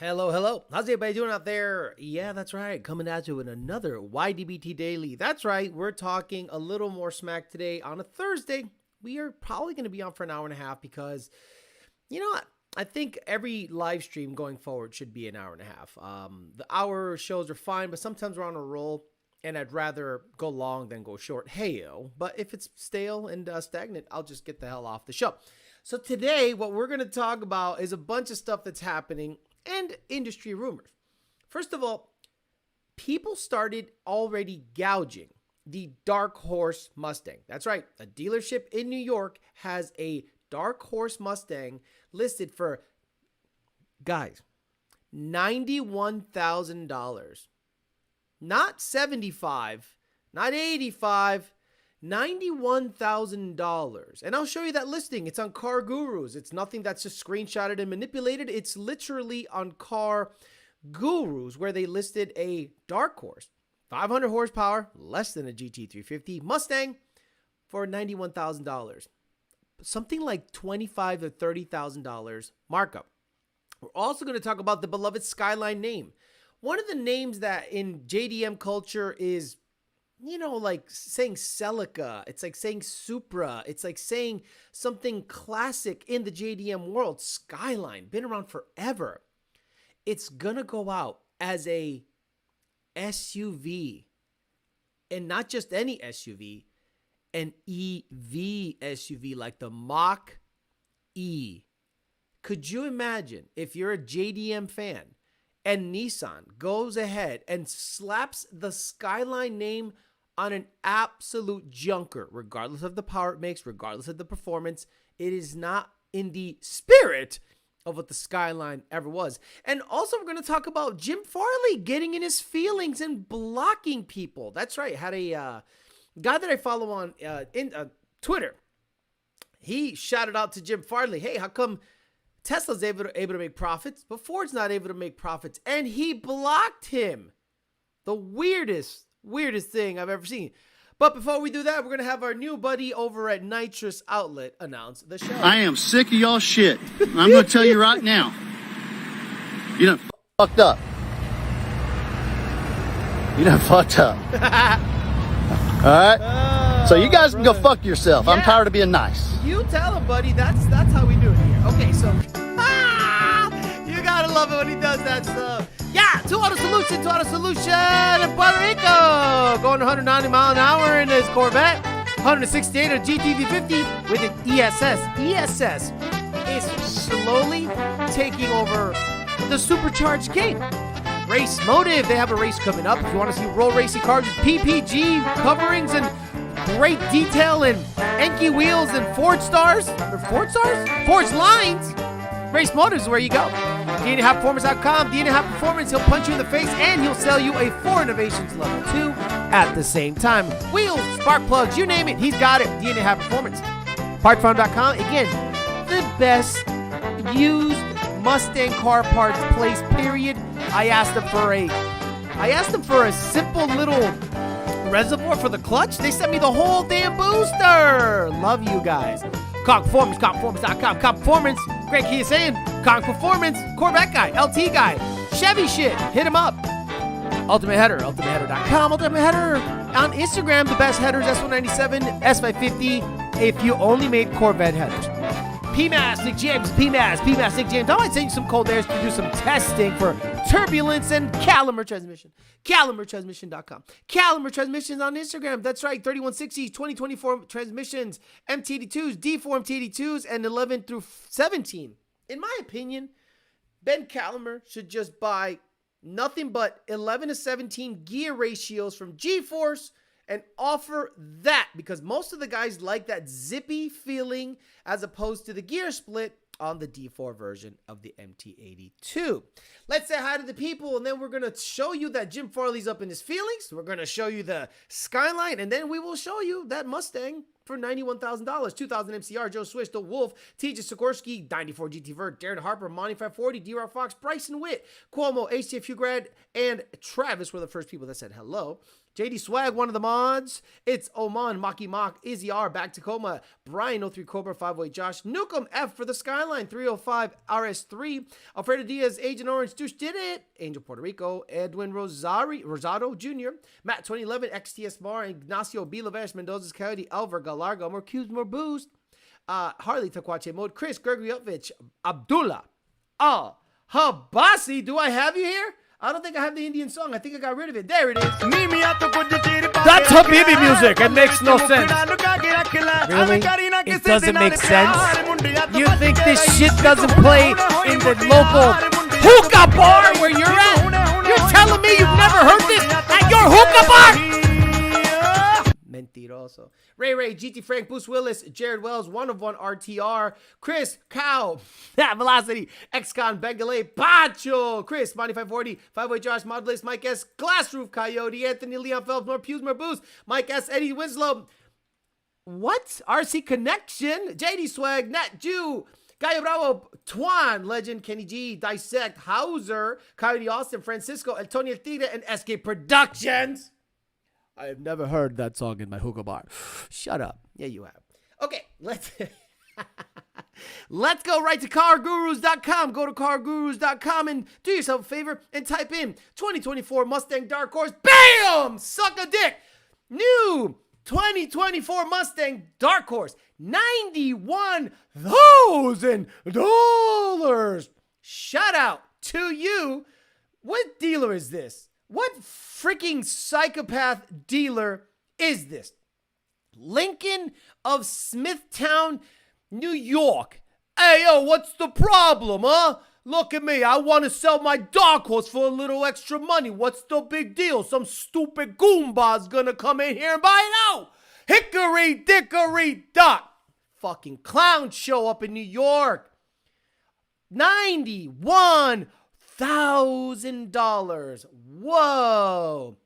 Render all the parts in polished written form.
Hello, hello. How's everybody doing out there? Yeah, that's right. Coming at you with another YDBT Daily. That's right. We're talking a little more smack today on a Thursday. We are probably going to be on for an hour and a half because, you know what? I think every live stream going forward should be an hour and a half. The hour shows are fine, but sometimes we're on a roll, and I'd rather go long than go short. Hey-o. But if it's stale and stagnant, I'll just get the hell off the show. So today, what we're going to talk about is a bunch of stuff that's happening and industry rumors. First of all, people started already gouging the Dark Horse Mustang. That's right. A dealership in New York has a Dark Horse Mustang listed for, guys, $91,000. Not $75, not $85, $91,000. And I'll show you that listing. It's on Car Gurus. It's nothing that's just screenshotted and manipulated. It's literally on Car Gurus where they listed a Dark Horse, 500 horsepower, less than a GT350 Mustang for $91,000. Something like $25,000 to $30,000 markup. We're also going to talk about the beloved Skyline name. One of the names that in JDM culture is, you know, like saying Celica. It's like saying Supra. It's like saying something classic in the JDM world. Skyline, been around forever. It's going to go out as a SUV. And not just any SUV, an EV SUV like the Mach-E. Could you imagine if you're a JDM fan and Nissan goes ahead and slaps the Skyline name on an absolute junker, regardless of the power it makes, regardless of the performance? It is not in the spirit of what the Skyline ever was. And also, we're going to talk about Jim Farley getting in his feelings and blocking people. That's right. Had a guy that I follow on Twitter. He shouted out to Jim Farley, hey, how come Tesla's able to make profits, but Ford's not able to make profits? And he blocked him. The weirdest thing I've ever seen. But before we do that, we're going to have our new buddy over at Nitrous Outlet announce the show. I am sick of y'all shit. I'm going to tell you right now. You done fucked up. You done fucked up. All right? So you guys can go fuck yourself. Yeah. I'm tired of being nice. You tell him, buddy. That's how we do it here. Okay, so you got to love it when he does that stuff. Yeah, Two Auto Solution in Puerto Rico. Going 190 miles an hour in his Corvette. 168 on GT350 with an ESS. ESS is slowly taking over the supercharged game. Race Motive, they have a race coming up. If you want to see roll racing cars with PPG coverings and great detail and Enki wheels and Ford Stars, or Ford Stars? Ford's lines. Race Motive is where you go. DNAHighPerformance.com. DNA High Performance, he'll punch you in the face and he'll sell you a 4 Innovations Level 2 at the same time. Wheels, spark plugs, you name it, he's got it. DNA High Performance. PartFarm.com, again, the best used Mustang car parts place, period. I asked them for a simple little reservoir for the clutch. They sent me the whole damn booster. Love you guys. Conk Performance, ConkPerformance.com. Conk Performance, Greg Kia saying, Conk Performance, Corvette guy, LT guy, Chevy shit, hit him up. Ultimate Header, UltimateHeader.com. Ultimate Header on Instagram, the best headers, S197, S550, if you only made Corvette headers. PMAS, Nick James, PMAS, Nick James. I might send you some cold airs to do some testing for turbulence and Caliber Transmission. CaliberTransmission.com. Caliber Transmissions on Instagram. That's right, 3160s, 2024 transmissions, MT82s, D4 MT82s, and 11 through 17. In my opinion, Ben Caliber should just buy nothing but 11 to 17 gear ratios from G-Force and offer that, because most of the guys like that zippy feeling as opposed to the gear split on the D4 version of the MT82. Let's say hi to the people, and then we're going to show you that Jim Farley's up in his feelings. We're going to show you the Skyline, and then we will show you that Mustang for $91,000. 2000 MCR, Joe Swish, The Wolf, TJ Sikorsky, 94 GT Vert, Darren Harper, Monty 540, D-Rock Fox, Bryson Witt, Cuomo, HTF Hugrad, and Travis were the first people that said hello. JD Swag, one of the mods. It's Oman, Maki Mock, Izzy R, Back Tacoma, Brian 03 Cobra, 508 Josh, Nukem F for the Skyline, 305 RS3, Alfredo Diaz, Agent Orange, Douche did it, Angel Puerto Rico, Edwin Rosado Jr., Matt 2011, XTS Mar, Ignacio B. Lavesh, Mendoza's Coyote, Alvar Galarga, more cubes, more boost, Harley Takwache Mode, Chris Gregory Utvich, Abdullah, Habasi, do I have you here? I don't think I have the Indian song. I think I got rid of it. There it is. That's Habibi music. It makes no sense. Really? It doesn't make sense? You think this shit doesn't play in the local hookah bar where you're at? You're telling me you've never heard this at your hookah bar? Mentiroso. Ray, GT Frank, Bruce Willis, Jared Wells, 1 of 1 RTR, Chris, Cow, Velocity, XCon, Bengalay, Pacho, Chris, Monty 540, 508 Josh, Modulus, Mike S, Glass Roof, Coyote, Anthony, Leon Phelps, more Pews, more Boost, Mike S, Eddie Winslow, what? RC Connection, JD Swag, Nat Jew, Guy Bravo, Twan, Legend, Kenny G, Dissect, Hauser, Coyote Austin, Francisco, Antonio Tigre, and SK Productions. I have never heard that song in my hookah bar. Shut up. Yeah, you have. Okay, let's go right to cargurus.com. Go to cargurus.com and do yourself a favor and type in 2024 Mustang Dark Horse. Bam! Suck a dick. New 2024 Mustang Dark Horse. $91,000. Shout out to you. What dealer is this? What freaking psychopath dealer is this? Lincoln of Smithtown, New York. Hey, yo, what's the problem, huh? Look at me. I want to sell my Dark Horse for a little extra money. What's the big deal? Some stupid goomba's gonna come in here and buy it out. Hickory dickory dock. Fucking clown show up in New York. $91,000. Whoa.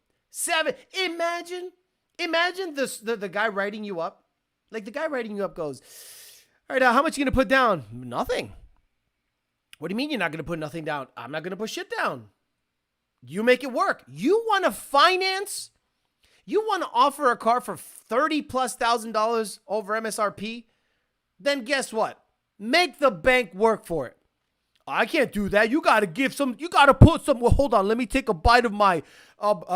Imagine this, the guy writing you up. Like the guy writing you up goes, all right, how much are you going to put down? Nothing. What do you mean you're not going to put nothing down? I'm not going to put shit down. You make it work. You want to finance? You want to offer a car for $30,000+ over MSRP? Then guess what? Make the bank work for it. I can't do that. You got to put some, well, hold on. Let me take a bite of my, what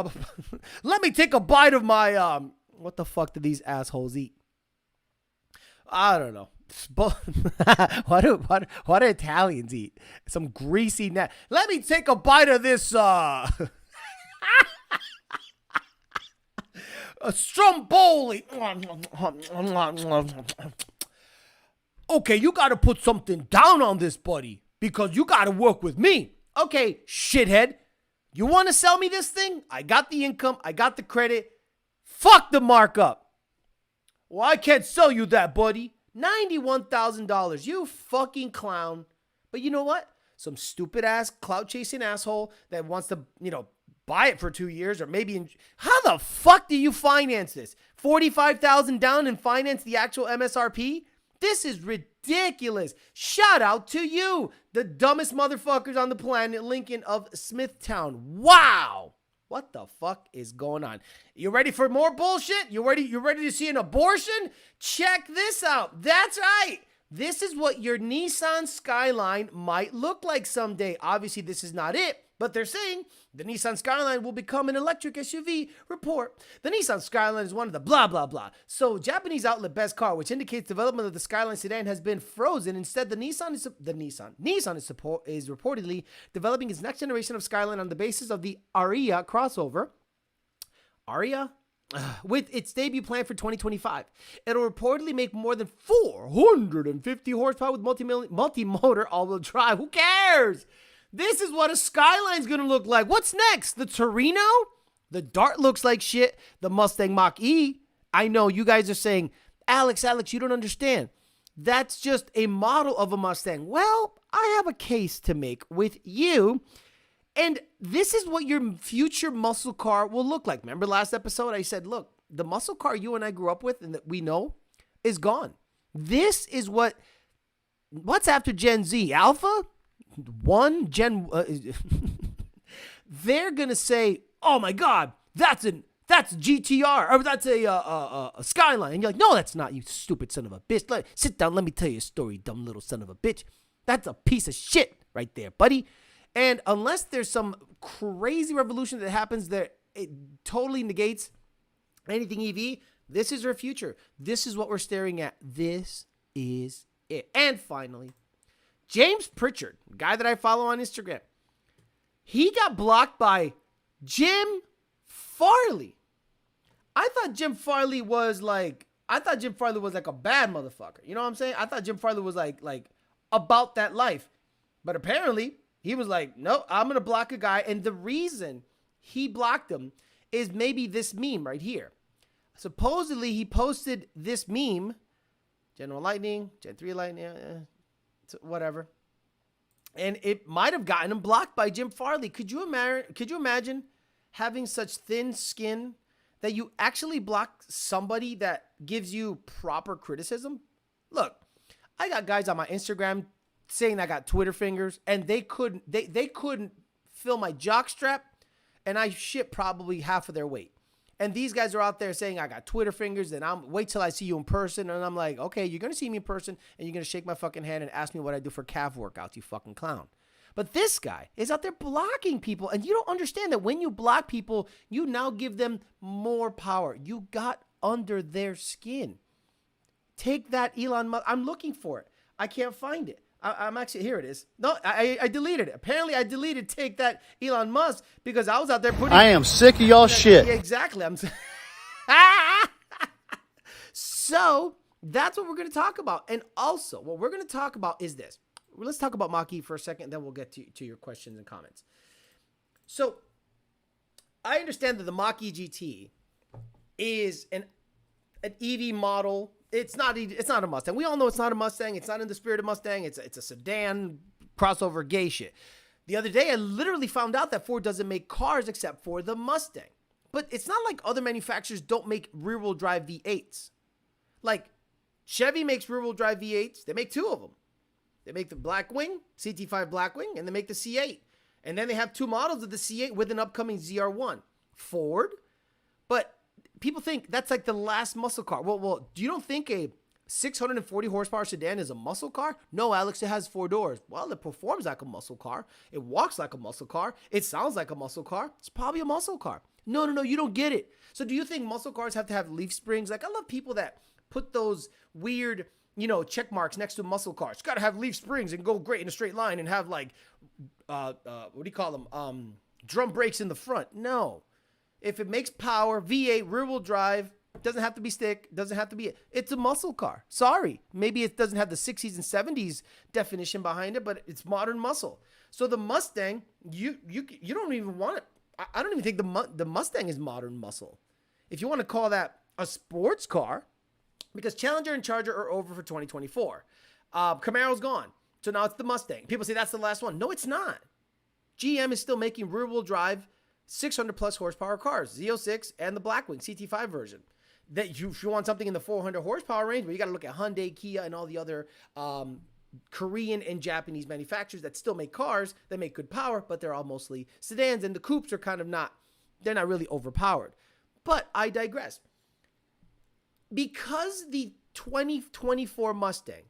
the fuck do these assholes eat? I don't know. What do Italians eat? Some greasy net. Let me take a bite of this, a Stromboli. Okay, you got to put something down on this, buddy. Because you got to work with me. Okay, shithead. You want to sell me this thing? I got the income. I got the credit. Fuck the markup. Well, I can't sell you that, buddy. $91,000. You fucking clown. But you know what? Some stupid ass clout chasing asshole that wants to, buy it for 2 years or maybe. How the fuck do you finance this? $45,000 down and finance the actual MSRP? This is ridiculous. Shout out to you, the dumbest motherfuckers on the planet, Lincoln of Smithtown. Wow. What the fuck is going on? You ready for more bullshit? You ready to see an abortion? Check this out. That's right. This is what your Nissan Skyline might look like someday. Obviously, this is not it, but they're saying the Nissan Skyline will become an electric SUV. Report. The Nissan Skyline is one of the blah, blah, blah. So Japanese outlet Best Car, which indicates development of the Skyline sedan has been frozen. Instead, Nissan is reportedly developing its next generation of Skyline on the basis of the Aria crossover. Aria? With its debut planned for 2025. It'll reportedly make more than 450 horsepower with multi-motor all-wheel drive. Who cares? This is what a Skyline's going to look like. What's next? The Torino? The Dart looks like shit. The Mustang Mach-E. I know you guys are saying, Alex, you don't understand. That's just a model of a Mustang. Well, I have a case to make with you. And this is what your future muscle car will look like. Remember last episode I said, look, the muscle car you and I grew up with and that we know, is gone. This is what's after Gen Z? Alpha? They're going to say, oh my God, that's GTR, or that's a Skyline. And you're like, no, that's not, you stupid son of a bitch. Sit down, let me tell you a story, dumb little son of a bitch. That's a piece of shit right there, buddy. And unless there's some crazy revolution that happens that it totally negates anything EV, this is our future. This is what we're staring at. This is it. And finally, James Pritchard, guy that I follow on Instagram, he got blocked by Jim Farley. I thought Jim Farley was like a bad motherfucker. You know what I'm saying? I thought Jim Farley was like about that life. But apparently, he was like, no, I'm going to block a guy. And the reason he blocked him is maybe this meme right here. Supposedly, he posted this meme, General Lightning, Gen 3 Lightning, whatever. And it might have gotten him blocked by Jim Farley. Could you imagine having such thin skin that you actually block somebody that gives you proper criticism? Look, I got guys on my Instagram saying I got Twitter fingers, and they couldn't fill my jock strap, and I ship probably half of their weight. And these guys are out there saying I got Twitter fingers, and I'm wait till I see you in person. And I'm like, okay, you're going to see me in person, and you're going to shake my fucking hand and ask me what I do for calf workouts, you fucking clown. But this guy is out there blocking people, and you don't understand that when you block people, you now give them more power. You got under their skin. Take that, Elon Musk. I'm looking for it. I can't find it. I'm actually, here it is. No, I deleted it. Apparently, I deleted Take That, Elon Musk, because I was out there putting... I am sick of y'all shit. Yeah, exactly. So, that's what we're going to talk about. And also, what we're going to talk about is this. Let's talk about Mach-E for a second, then we'll get to your questions and comments. So, I understand that the Mach-E GT is an EV model. It's not a Mustang. We all know it's not a Mustang. It's not in the spirit of Mustang. It's a sedan, crossover, gay shit. The other day, I literally found out that Ford doesn't make cars except for the Mustang. But it's not like other manufacturers don't make rear-wheel drive V8s. Like, Chevy makes rear-wheel drive V8s. They make two of them. They make the Blackwing, CT5 Blackwing, and they make the C8. And then they have two models of the C8 with an upcoming ZR1. Ford. But people think that's like the last muscle car. Well, do you don't think a 640 horsepower sedan is a muscle car? No, Alex, it has 4 doors. Well, it performs like a muscle car. It walks like a muscle car. It sounds like a muscle car. It's probably a muscle car. No, you don't get it. So do you think muscle cars have to have leaf springs? Like, I love people that put those weird, check marks next to muscle cars. It's got to have leaf springs and go great in a straight line and have like, what do you call them? Drum brakes in the front. No. If it makes power, V8, rear-wheel drive, doesn't have to be stick, doesn't have to be, it's a muscle car. Sorry. Maybe it doesn't have the 60s and 70s definition behind it, but it's modern muscle. So the Mustang, you don't even want it. I don't even think the Mustang is modern muscle. If you want to call that a sports car, because Challenger and Charger are over for 2024. Camaro's gone. So now it's the Mustang. People say that's the last one. No, it's not. GM is still making rear-wheel drive 600 plus horsepower cars, Z06 and the Blackwing CT5 version. That if you want something in the 400 horsepower range, well, you got to look at Hyundai, Kia, and all the other Korean and Japanese manufacturers that still make cars that make good power, but they're all mostly sedans, and the coupes are kind of they're not really overpowered. But I digress. Because the 2024 Mustang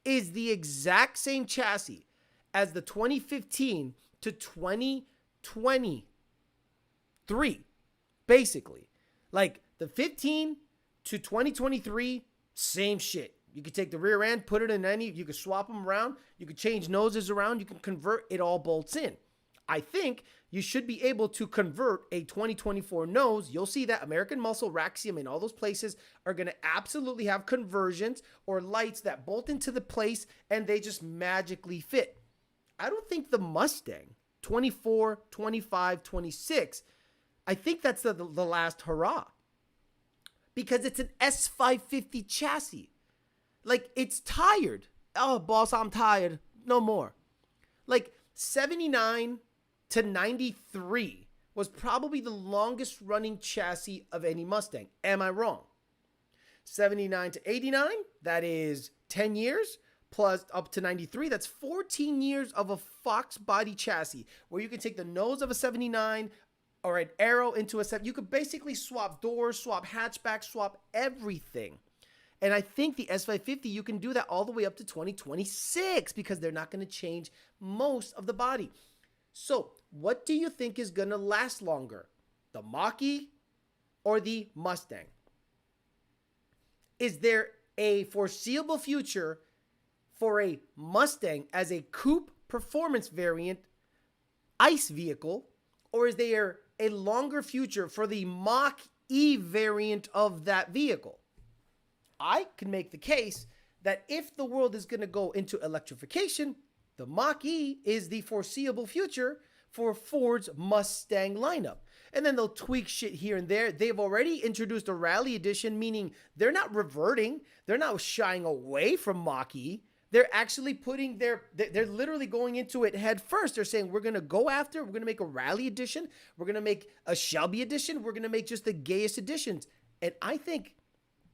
is the exact same chassis as the 2015 to 2023, basically. Like the 15 to 2023, same shit. You could take the rear end, put it in you could swap them around, you could change noses around, you can convert, it all bolts in. I think you should be able to convert a 2024 nose. You'll see that American Muscle, Raxium, and all those places are going to absolutely have conversions or lights that bolt into the place and they just magically fit. I don't think the Mustang 24, 25, 26, I think that's the last hurrah. Because it's an S550 chassis. Like, it's tired. Oh, boss, I'm tired. No more. Like, 79 to 93 was probably the longest running chassis of any Mustang. Am I wrong? 79 to 89, that is 10 years, plus up to 93, that's 14 years of a Fox body chassis, where you can take the nose of a 79 or an Arrow into a 7. You could basically swap doors, swap hatchback, swap everything. And I think the S550, you can do that all the way up to 2026 because they're not going to change most of the body. So what do you think is going to last longer? The Mach-E or the Mustang? Is there a foreseeable future for a Mustang as a coupe performance variant ICE vehicle? Or is there a longer future for the Mach-E variant of that vehicle? I can make the case that if the world is going to go into electrification, the Mach-E is the foreseeable future for Ford's Mustang lineup. And then they'll tweak shit here and there. They've already introduced a rally edition, meaning they're not reverting. They're not shying away from Mach-E. They're actually putting they're literally going into it head first. They're saying, we're going to make a rally edition. We're going to make a Shelby edition. We're going to make just the gayest editions. And I think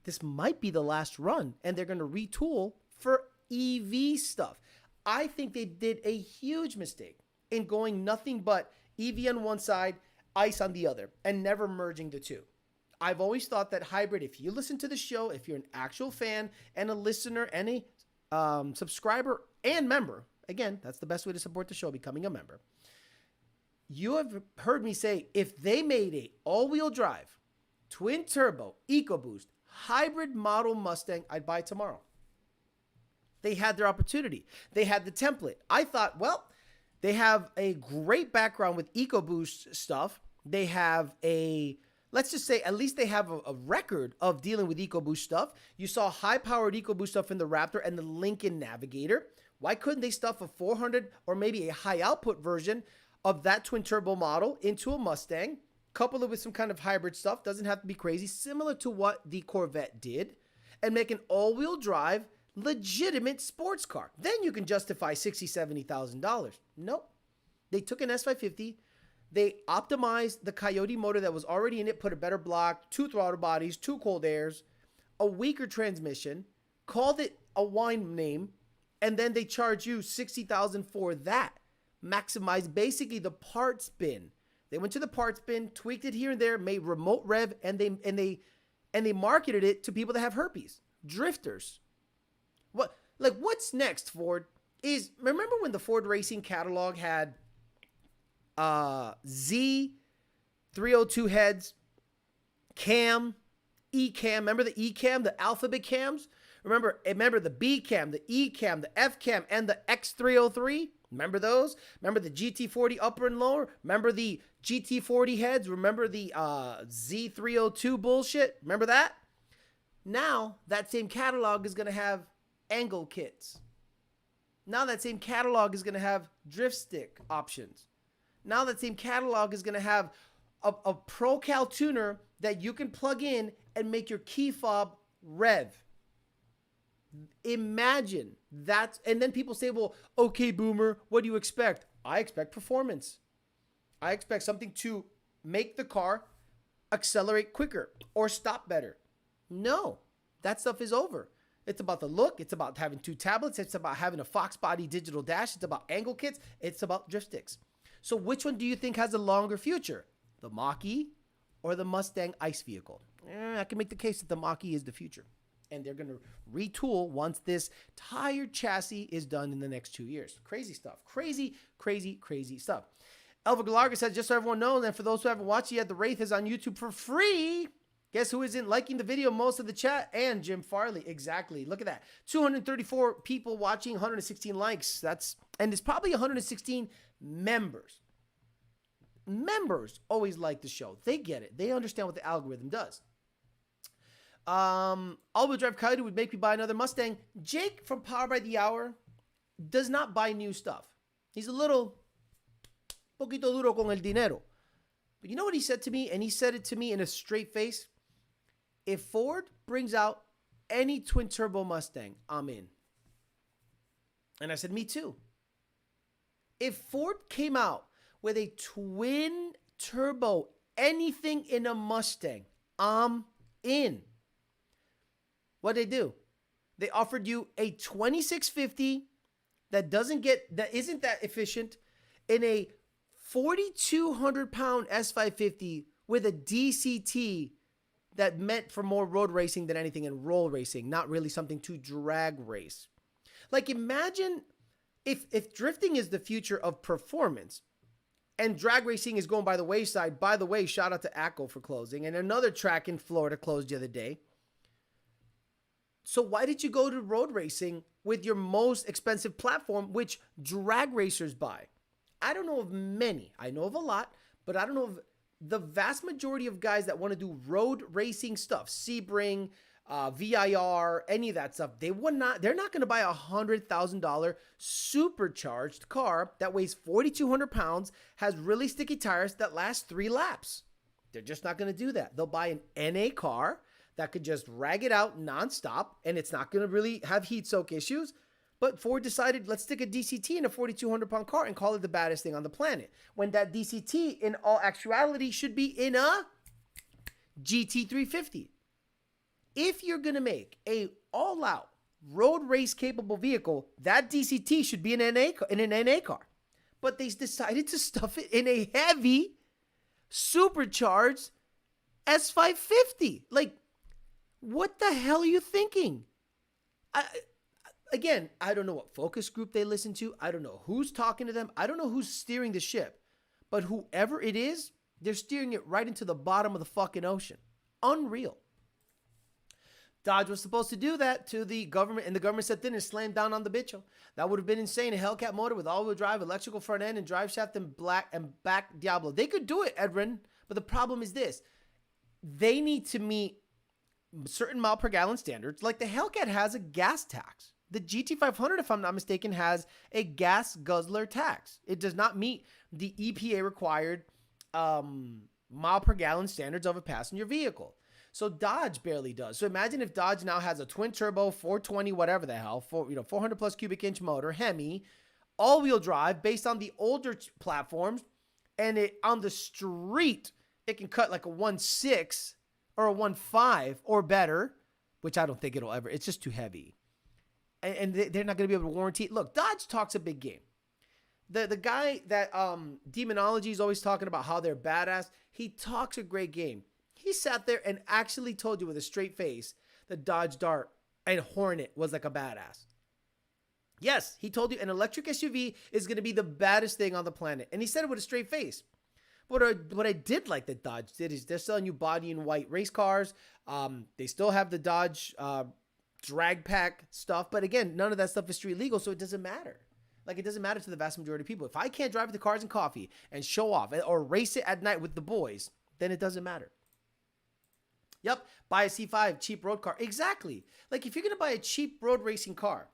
this might be the last run, and they're going to retool for EV stuff. I think they did a huge mistake in going nothing but EV on one side, ICE on the other, and never merging the two. I've always thought that hybrid, if you listen to the show, if you're an actual fan and a listener and a subscriber and member, again, that's the best way to support the show, becoming a member. You have heard me say, if they made a all-wheel drive, twin turbo, EcoBoost, hybrid model Mustang, I'd buy it tomorrow. They had their opportunity. They had the template. I thought, well, they have a great background with EcoBoost stuff. They have let's just say, at least they have a record of dealing with EcoBoost stuff. You saw high-powered EcoBoost stuff in the Raptor and the Lincoln Navigator. Why couldn't they stuff a 400 or maybe a high-output version of that twin-turbo model into a Mustang, couple it with some kind of hybrid stuff, doesn't have to be crazy, similar to what the Corvette did, and make an all-wheel drive legitimate sports car? Then you can justify $60,000, $70,000. Nope. They took an S550, they optimized the Coyote motor that was already in it, put a better block, 2 throttle bodies, 2 cold airs, a weaker transmission, called it a wine name, and then they charge you $60,000 for that. Maximize basically the parts bin. They went to the parts bin, tweaked it here and there, made remote rev, and they marketed it to people that have herpes, drifters. What's next, Ford? Remember when the Ford Racing catalog had Z302 heads, cam, E-cam? Remember the E-cam, the alphabet cams? Remember the B-cam, the E-cam, the F-cam, and the X303? Remember those? Remember the GT40 upper and lower? Remember the GT40 heads? Remember the Z302 bullshit? Remember that? Now, that same catalog is going to have angle kits. Now that same catalog is going to have drift stick options. Now that same catalog is going to have a ProCal tuner that you can plug in and make your key fob rev. Imagine that. And then people say, well, okay, Boomer, what do you expect? I expect performance. I expect something to make the car accelerate quicker or stop better. No, that stuff is over. It's about the look. It's about having 2 tablets. It's about having a Fox body digital dash. It's about angle kits. It's about drift sticks. So which one do you think has a longer future? The Mach-E or the Mustang ICE vehicle? I can make the case that the Mach-E is the future. And they're going to retool once this tired chassis is done in the next 2 years. Crazy stuff. Crazy, crazy, crazy stuff. Elva Galarga says, just so everyone knows, and for those who haven't watched yet, The Wraith is on YouTube for free. Guess who isn't liking the video most of the chat? And Jim Farley. Exactly. Look at that. 234 people watching, 116 likes. And it's probably 116 members. Members always like the show. They get it. They understand what the algorithm does. All-wheel drive Coyote would make me buy another Mustang. Jake from Power by the Hour does not buy new stuff. He's a little poquito duro con el dinero. But you know what he said to me? And he said it to me in a straight face. If Ford brings out any twin-turbo Mustang, I'm in. And I said, me too. If Ford came out with a twin-turbo anything in a Mustang, I'm in. What they do? They offered you a 2650 that isn't that efficient in a 4,200 pound S550 with a DCT that meant for more road racing than anything and roll racing, not really something to drag race. Like imagine if drifting is the future of performance and drag racing is going by the wayside. By the way, shout out to ACO for closing, and another track in Florida closed the other day. So why did you go to road racing with your most expensive platform, which drag racers buy? I don't know of many. I know of a lot, but I don't know of the vast majority of guys that want to do road racing stuff, Sebring, VIR, any of that stuff. They're not going to buy a $100,000 supercharged car that weighs 4,200 pounds, has really sticky tires that last 3 laps. They're just not going to do that. They'll buy an NA car that could just rag it out nonstop, and it's not going to really have heat soak issues. But Ford decided, let's stick a DCT in a 4,200 pound car and call it the baddest thing on the planet. When that DCT, in all actuality, should be in a GT350. If you're going to make a all-out road race capable vehicle, that DCT should be in an NA car. But they decided to stuff it in a heavy, supercharged S550. Like, what the hell are you thinking? Again, I don't know what focus group they listen to. I don't know who's talking to them. I don't know who's steering the ship. But whoever it is, they're steering it right into the bottom of the fucking ocean. Unreal. Dodge was supposed to do that to the government, and the government stepped in and slammed down on the bitch. That would have been insane. A Hellcat motor with all-wheel drive, electrical front end, and drive shaft and back Diablo. They could do it, Edwin, but the problem is this. They need to meet certain mile per gallon standards. Like the Hellcat has a gas tax. The GT500, if I'm not mistaken, has a gas guzzler tax. It does not meet the EPA required mile per gallon standards of a passenger vehicle. So Dodge barely does. So imagine if Dodge now has a twin turbo 420, whatever the hell, 400 plus cubic inch motor, Hemi, all-wheel drive based on the older platforms, and it on the street it can cut like a 1.6 or a 1.5 or better, which I don't think it'll ever. It's just too heavy. And they're not going to be able to warranty it. Look, Dodge talks a big game. The guy that Demonology is always talking about how they're badass, he talks a great game. He sat there and actually told you with a straight face that Dodge Dart and Hornet was like a badass. Yes, he told you an electric SUV is going to be the baddest thing on the planet. And he said it with a straight face. What I did like that Dodge did is they're selling you body in white race cars. They still have the Dodge drag pack stuff. But again, none of that stuff is street legal, so it doesn't matter. Like, it doesn't matter to the vast majority of people. If I can't drive the cars and coffee and show off or race it at night with the boys, then it doesn't matter. Yep, buy a C5, cheap road car. Exactly. Like, if you're going to buy a cheap road racing car,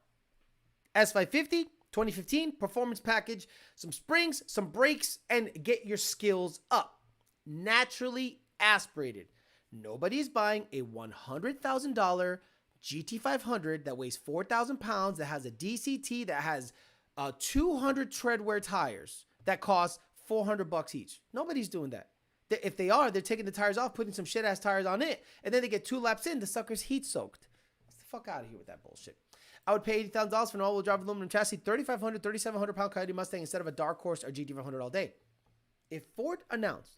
S550, 2015, performance package, some springs, some brakes, and get your skills up. Naturally aspirated. Nobody's buying a $100,000 GT500 that weighs 4,000 pounds, that has a DCT, that has 200 treadwear tires that cost $400 each. Nobody's doing that. If they are, they're taking the tires off, putting some shit-ass tires on it, and then they get 2 laps in, the sucker's heat-soaked. Get the fuck out of here with that bullshit. I would pay $80,000 for an all-wheel drive aluminum chassis, 3,500, 3,700-pound Coyote Mustang instead of a Dark Horse or GT500 all day. If Ford announced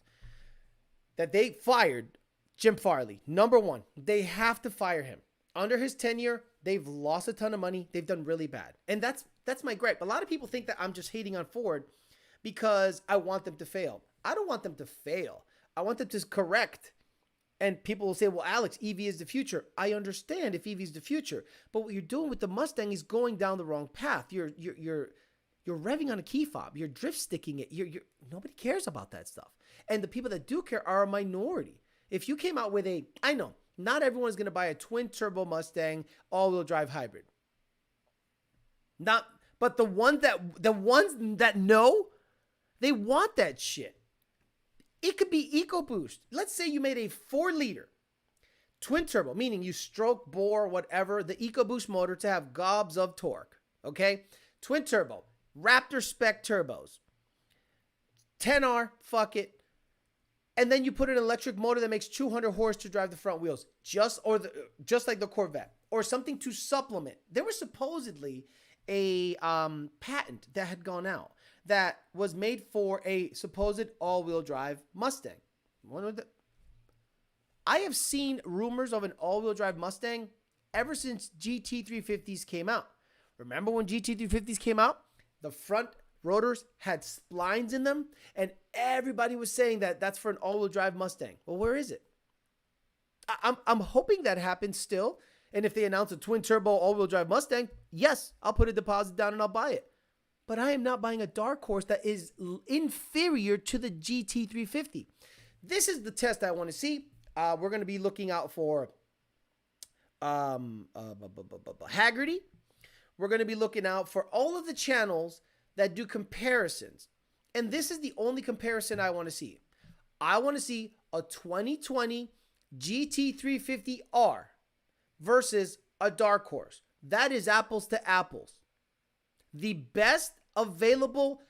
that they fired Jim Farley, number one, they have to fire him. Under his tenure, they've lost a ton of money. They've done really bad. And that's my gripe. A lot of people think that I'm just hating on Ford because I want them to fail. I don't want them to fail. I want them to correct. And people will say, well, Alex, EV is the future. I understand if EV is the future. But what you're doing with the Mustang is going down the wrong path. You're revving on a key fob. You're drift sticking it. Nobody cares about that stuff. And the people that do care are a minority. If you came out with I know, not everyone's going to buy a twin turbo Mustang all-wheel drive hybrid. But the ones that know, they want that shit. It could be EcoBoost. Let's say you made a 4-liter twin turbo, meaning you stroke, bore, whatever, the EcoBoost motor to have gobs of torque. Okay? Twin turbo, Raptor spec turbos, 10R, fuck it. And then you put an electric motor that makes 200 horse to drive the front wheels, just like the Corvette. or something to supplement. There was supposedly a patent that had gone out that was made for a supposed all-wheel drive Mustang. I have seen rumors of an all-wheel drive Mustang ever since GT350s came out. Remember when GT350s came out? The front rotors had splines in them, and everybody was saying that that's for an all-wheel drive Mustang. Well, where is it? I'm hoping that happens still. And if they announce a twin-turbo all-wheel drive Mustang, yes, I'll put a deposit down and I'll buy it. But I am not buying a dark horse that is inferior to the GT350. This is the test I want to see. We're going to be looking out for Haggerty. We're going to be looking out for all of the channels that do comparisons. And this is the only comparison I want to see. I want to see a 2020 GT350R versus a dark horse. That is apples to apples. The best available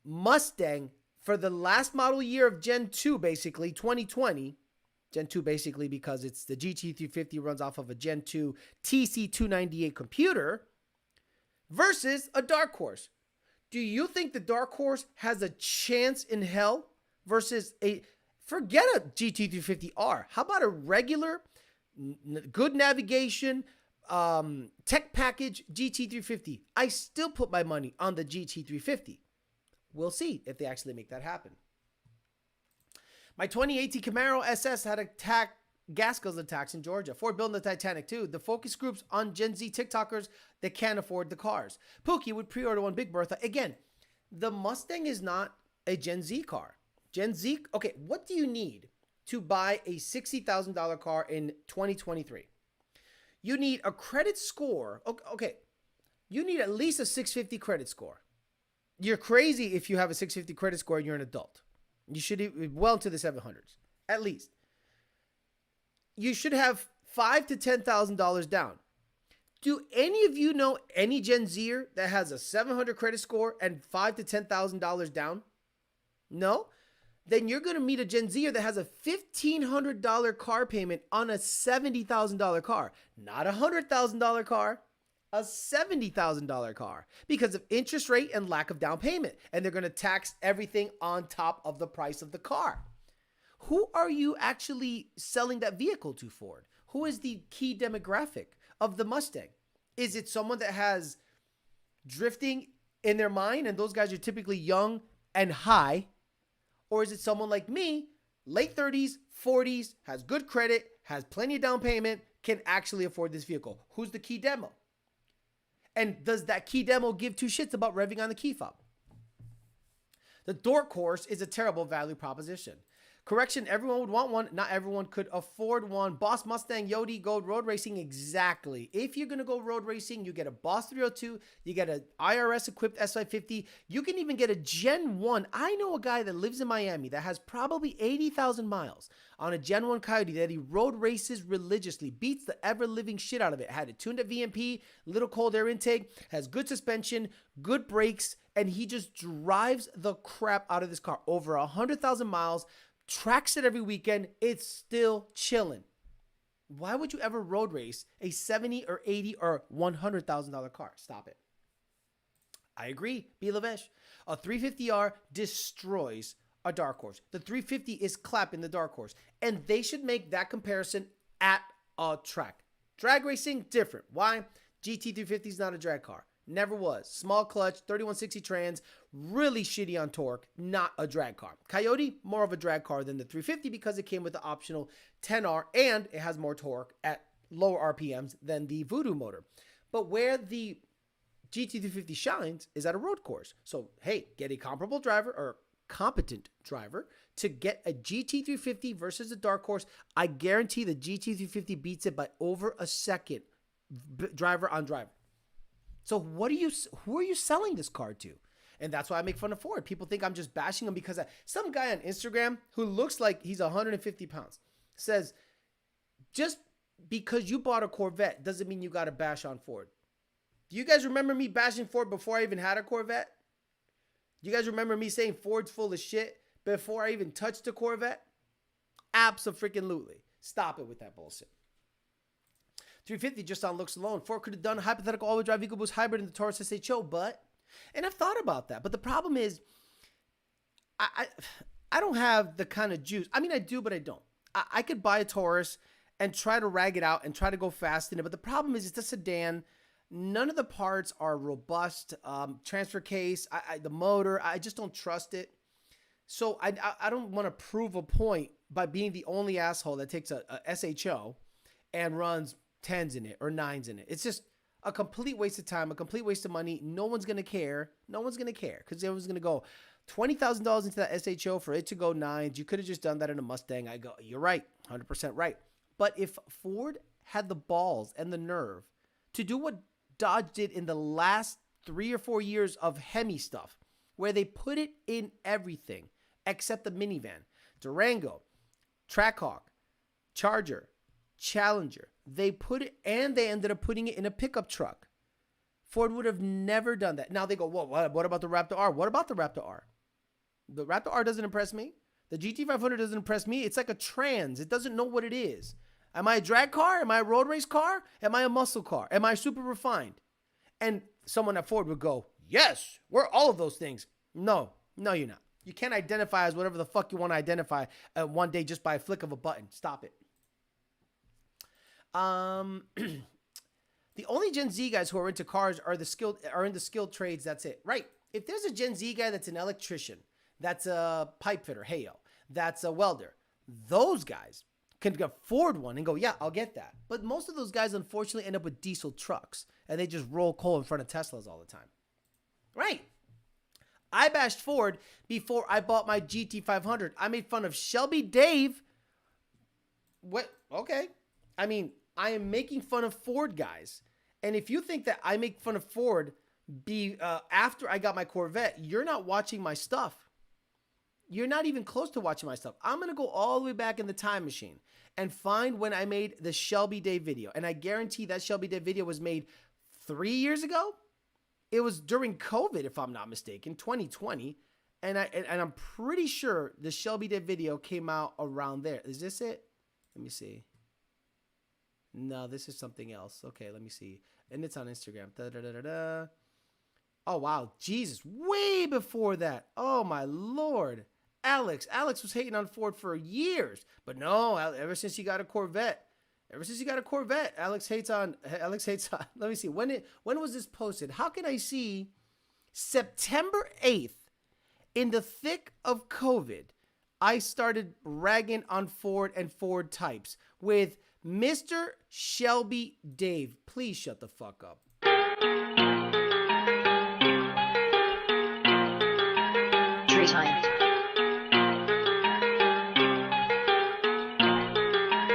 Mustang for the last model year of Gen 2, basically, 2020. Gen 2 basically because it's the GT350 runs off of a Gen 2 TC298 computer versus a dark horse. Do you think the dark horse has a chance in hell versus forget a GT350R. How about a regular, good navigation, tech package GT350? I still put my money on the GT350. We'll see if they actually make that happen. My 2018 Camaro SS had gas guzzler attacks in Georgia. Ford building the Titanic too. The focus groups on Gen Z TikTokers that can't afford the cars. Pookie would pre-order one Big Bertha. Again, the Mustang is not a Gen Z car. Gen Z, okay, what do you need to buy a $60,000 car in 2023? You need a credit score. Okay, you need at least a 650 credit score. You're crazy if you have a 650 credit score and you're an adult. You should be well into the 700s, at least. You should have $5,000 to $10,000 down. Do any of you know any Gen Zer that has a 700 credit score and $5,000 to $10,000 down? No? Then you're going to meet a Gen Zer that has a $1,500 car payment on a $70,000 car. Not a $100,000 car, a $70,000 car because of interest rate and lack of down payment. And they're going to tax everything on top of the price of the car. Who are you actually selling that vehicle to, Ford? Who is the key demographic of the Mustang? Is it someone that has drifting in their mind and those guys are typically young and high? Or is it someone like me, late 30s, 40s, has good credit, has plenty of down payment, can actually afford this vehicle? Who's the key demo? And does that key demo give two shits about revving on the key fob? The dark horse is a terrible value proposition. Correction, everyone would want one. Not everyone could afford one. Boss Mustang Yodi Gold Road Racing, exactly. If you're going to go road racing, you get a Boss 302. You get an IRS-equipped S550. You can even get a Gen 1. I know a guy that lives in Miami that has probably 80,000 miles on a Gen 1 Coyote that he road races religiously, beats the ever-living shit out of it. Had it tuned at VMP, little cold air intake, has good suspension, good brakes, and he just drives the crap out of this car. Over 100,000 miles. Tracks it every weekend. It's still chilling. Why would you ever road race a $70 or $80 or $100,000 car? Stop it. I agree. B. Lavesh. A 350R destroys a dark horse. The 350 is clapping the dark horse. And they should make that comparison at a track. Drag racing, different. Why? GT350 is not a drag car. Never was. Small clutch, 3160 trans, really shitty on torque, not a drag car. Coyote, more of a drag car than the 350 because it came with the optional 10R and it has more torque at lower RPMs than the Voodoo motor. But where the GT350 shines is at a road course. So, hey, get a comparable driver or competent driver to get a GT350 versus a dark horse. I guarantee the GT350 beats it by over a second, driver on driver. So who are you selling this car to? And that's why I make fun of Ford. People think I'm just bashing him because some guy on Instagram who looks like he's 150 pounds says, just because you bought a Corvette doesn't mean you got to bash on Ford. Do you guys remember me bashing Ford before I even had a Corvette? Do you guys remember me saying Ford's full of shit before I even touched a Corvette? Abso-freaking-lutely. Stop it with that bullshit. 350 just on looks alone. Ford could have done a hypothetical all-wheel drive EcoBoost hybrid in the Taurus SHO, and I've thought about that. But the problem is, I don't have the kind of juice. I mean, I do, but I don't. I could buy a Taurus and try to rag it out and try to go fast in it. But the problem is, it's a sedan. None of the parts are robust. Transfer case, the motor, I just don't trust it. So I don't want to prove a point by being the only asshole that takes a SHO and runs 10s in it or 9s in it. It's just a complete waste of time, a complete waste of money. No one's going to care. No one's going to care because everyone's going to go $20,000 into that SHO for it to go 9s. You could have just done that in a Mustang. I go, you're right, 100% right. But if Ford had the balls and the nerve to do what Dodge did in the last 3 or 4 years of Hemi stuff, where they put it in everything except the minivan, Durango, Trackhawk, Charger, Challenger, they put it, and they ended up putting it in a pickup truck. Ford would have never done that. Now they go, well, what about the Raptor R? What about the Raptor R? The Raptor R doesn't impress me. The GT500 doesn't impress me. It's like a trans. It doesn't know what it is. Am I a drag car? Am I a road race car? Am I a muscle car? Am I super refined? And someone at Ford would go, yes, we're all of those things. No, you're not. You can't identify as whatever the fuck you want to identify one day just by a flick of a button. Stop it. The only Gen Z guys who are into cars are in the skilled trades. That's it. Right. If there's a Gen Z guy that's an electrician, that's a pipe fitter, that's a welder, those guys can afford one and go, yeah, I'll get that. But most of those guys, unfortunately, end up with diesel trucks and they just roll coal in front of Teslas all the time. Right. I bashed Ford before I bought my GT500. I made fun of Shelby Dave. What? Okay. I mean, I am making fun of Ford guys. And if you think that I make fun of Ford after I got my Corvette, you're not watching my stuff. You're not even close to watching my stuff. I'm going to go all the way back in the time machine and find when I made the Shelby Dave video. And I guarantee that Shelby Dave video was made 3 years ago. It was during COVID, if I'm not mistaken, 2020. And I'm pretty sure the Shelby Dave video came out around there. Is this it? Let me see. No, this is something else. Okay, let me see. And it's on Instagram. Oh, wow. Jesus. Way before that. Oh, my Lord. Alex was hating on Ford for years. But no, ever since he got a Corvette. Alex hates on. Let me see. When was this posted? How can I see September 8th, in the thick of COVID, I started ragging on Ford and Ford types with Mr. Shelby Dave. Please shut the fuck up. Tree time.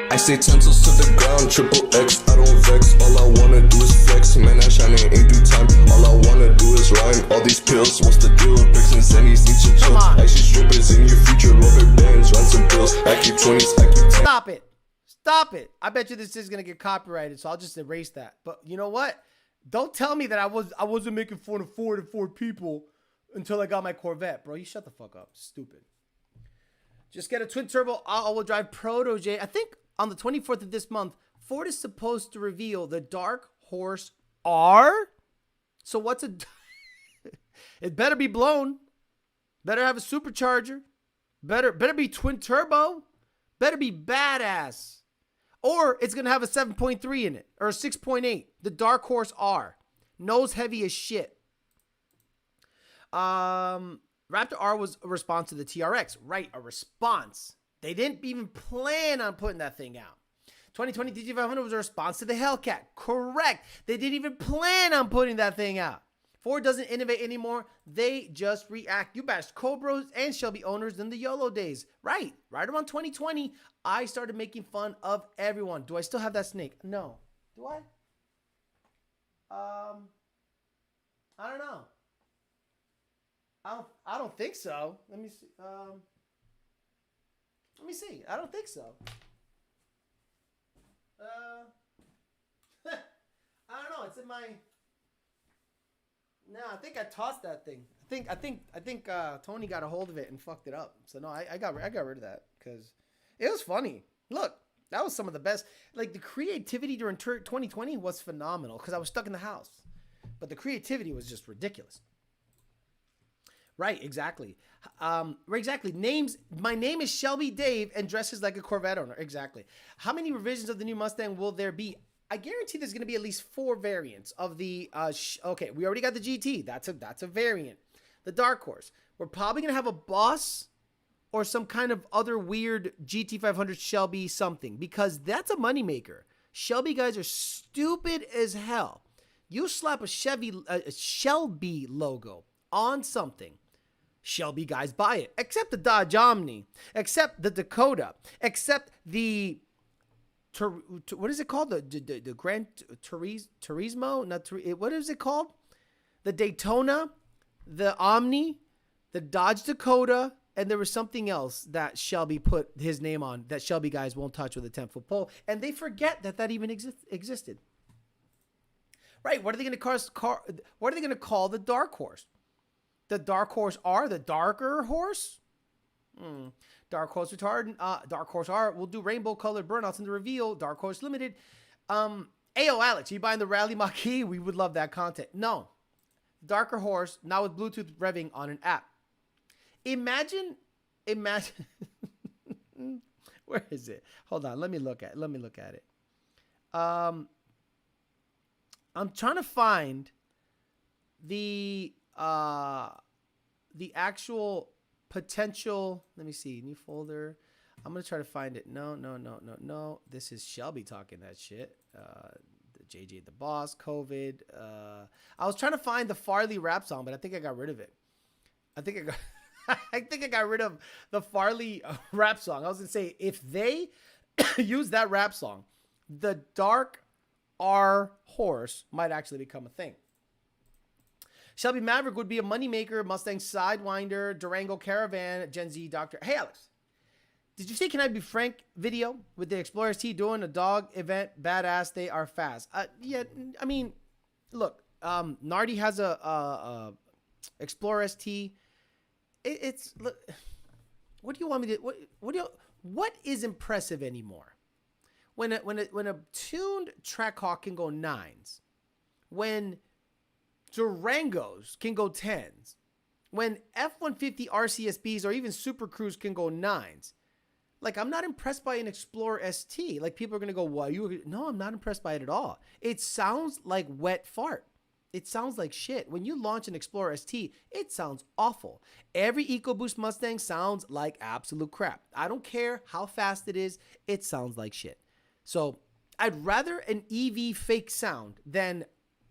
I say 10 toes to the ground, triple X, I don't vex. All I wanna do is flex, man, I shine in due time. All I wanna do is rhyme, all these pills, what's the deal? Bricks and Zennies need to chill. I see strippers in your future, rubber bands, run some bills. I keep 20s, I keep 10. Stop it. I bet you this is gonna get copyrighted, so I'll just erase that. But you know what? Don't tell me that I wasn't making fun of Ford and Ford people until I got my Corvette, bro. You shut the fuck up. Stupid. Just get a twin turbo all-wheel drive Proto-J. I think on the 24th of this month, Ford is supposed to reveal the Dark Horse R. So what's a... It better be blown. Better have a supercharger. Better be twin turbo. Better be badass. Or it's going to have a 7.3 in it. Or a 6.8. The Dark Horse R. Nose heavy as shit. Raptor R was a response to the TRX. Right, a response. They didn't even plan on putting that thing out. 2020 GT500 was a response to the Hellcat. Correct. They didn't even plan on putting that thing out. Ford doesn't innovate anymore. They just react. You bashed Cobras and Shelby owners in the YOLO days. Right around 2020, I started making fun of everyone. Do I still have that snake? No. Do I? I don't know. I don't think so. Let me see. Let me see. I don't think so. I don't know. It's in my. No, I think I tossed that thing. I think Tony got a hold of it and fucked it up. So no, I got rid of that because it was funny. Look, That was some of the best. Like the creativity during 2020 was phenomenal because I was stuck in the house. But the creativity was just ridiculous. Right, exactly. Right, exactly. Names. My name is Shelby Dave and dresses like a Corvette owner. Exactly. How many revisions of the new Mustang will there be? I guarantee there's going to be at least 4 variants of the. Okay, we already got the GT. That's a variant. The Dark Horse. We're probably going to have a Boss or some kind of other weird GT500 Shelby something because that's a moneymaker. Shelby guys are stupid as hell. You slap a Shelby logo on something. Shelby guys buy it. Except the Dodge Omni. Except the Dakota. Except the... what is it called? The Gran Turismo? What is it called? The Daytona. The Omni. The Dodge Dakota. And there was something else that Shelby put his name on that Shelby guys won't touch with a 10-foot pole. And they forget that even existed. Right. What are they going to call the Dark Horse? The Dark Horse R, the Darker Horse? Dark Horse retardant. Dark Horse R will do rainbow colored burnouts in the reveal. Dark Horse Limited. Ayo, Alex, are you buying the Rally Mach-E? We would love that content. No. Darker Horse, now with Bluetooth revving on an app. Imagine. Where is it? Hold on. Let me look at it. I'm trying to find the actual potential. Let me see. New folder. I'm going to try to find it. No. This is Shelby talking that shit. The JJ the Boss, COVID. I was trying to find the Farley rap song, but I think I got rid of it. I think I got rid of the Farley rap song. I was going to say, if they use that rap song, the Dark R Horse might actually become a thing. Shelby Maverick would be a moneymaker, Mustang Sidewinder, Durango Caravan, Gen Z Doctor. Hey, Alex, did you see Can I Be Frank video with the Explorer ST doing a dog event? Badass, they are fast. Yeah, I mean, look, Nardi has a Explorer ST. Look, what do you want me to? What is impressive anymore? When a tuned Trackhawk can go 9s, when Durangos can go 10s, when F-150 RCSBs or even Super Cruise can go 9s, like I'm not impressed by an Explorer ST. Like people are gonna go, "Why you?" No, I'm not impressed by it at all. It sounds like wet fart. It sounds like shit. When you launch an Explorer ST, it sounds awful. Every EcoBoost Mustang sounds like absolute crap. I don't care how fast it is. It sounds like shit. So I'd rather an EV fake sound than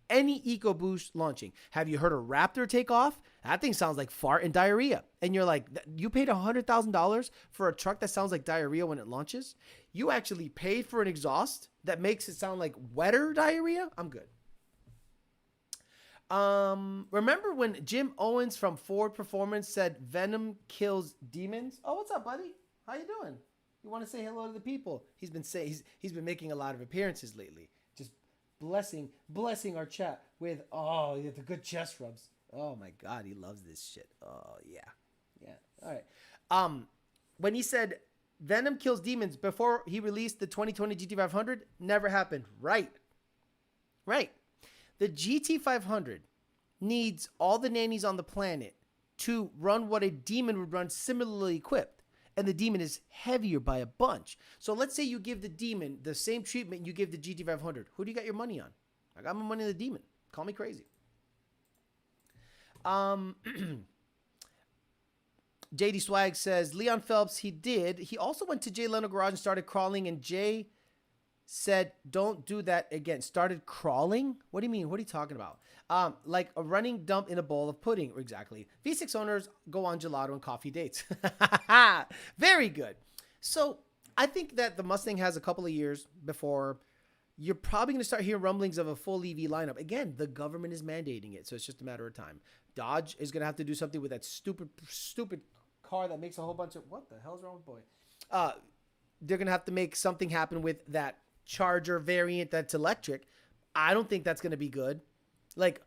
any EcoBoost launching. Have you heard a Raptor take off? That thing sounds like fart and diarrhea. And you're like, you paid $100,000 for a truck that sounds like diarrhea when it launches? You actually paid for an exhaust that makes it sound like wetter diarrhea? I'm good. Remember when Jim Owens from Ford Performance said Venom kills demons? Oh, what's up, buddy? How you doing? You want to say hello to the people? He's been making a lot of appearances lately. Just blessing our chat with the good chest rubs. Oh my God, he loves this shit. Oh yeah. All right. When he said Venom kills demons before he released the 2020 GT500, never happened. Right. The GT500 needs all the nannies on the planet to run what a demon would run similarly equipped. And the demon is heavier by a bunch. So let's say you give the demon the same treatment you give the GT500. Who do you got your money on? I got my money on the demon. Call me crazy. JD Swag says, Leon Phelps, he did. He also went to Jay Leno Garage and started crawling, and Jay said, don't do that again. Started crawling? What do you mean? What are you talking about? Like a running dump in a bowl of pudding. Exactly. V6 owners go on gelato and coffee dates. Very good. So I think that the Mustang has a couple of years before you're probably going to start hearing rumblings of a full EV lineup. Again, the government is mandating it, so it's just a matter of time. Dodge is going to have to do something with that stupid car that makes a whole bunch of... What the hell's wrong with boy? They're going to have to make something happen with that Charger variant that's electric. I don't think that's going to be good. Like,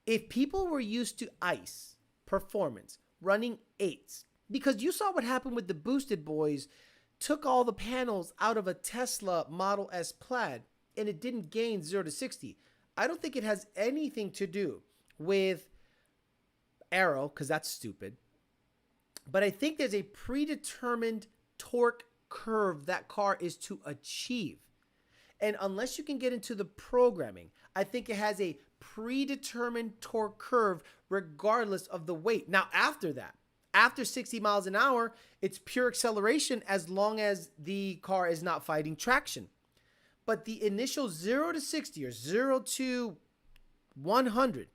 if people were used to ICE performance running 8s, because you saw what happened with the boosted boys took all the panels out of a Tesla Model S Plaid and it didn't gain 0 to 60, I don't think it has anything to do with aero, because that's stupid. But I think there's a predetermined torque curve that car is to achieve. And unless you can get into the programming, I think it has a predetermined torque curve regardless of the weight. Now, after that, after 60 miles an hour, it's pure acceleration as long as the car is not fighting traction. But the initial 0 to 60 or 0 to 100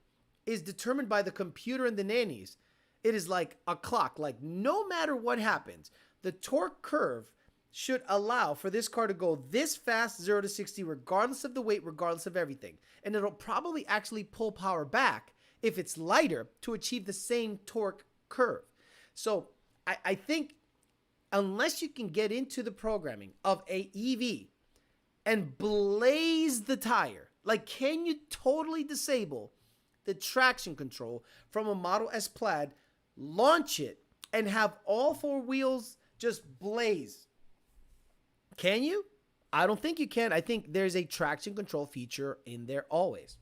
is determined by the computer and the nannies. It is like a clock. Like, no matter what happens, the torque curve should allow for this car to go this fast, 0 to 60, regardless of the weight, regardless of everything. And it'll probably actually pull power back if it's lighter to achieve the same torque curve. So I think unless you can get into the programming of a EV and blaze the tire, like, can you totally disable the traction control from a Model S Plaid, launch it, and have all four wheels just blaze? Can you? I don't think you can. I think there's a traction control feature in there always.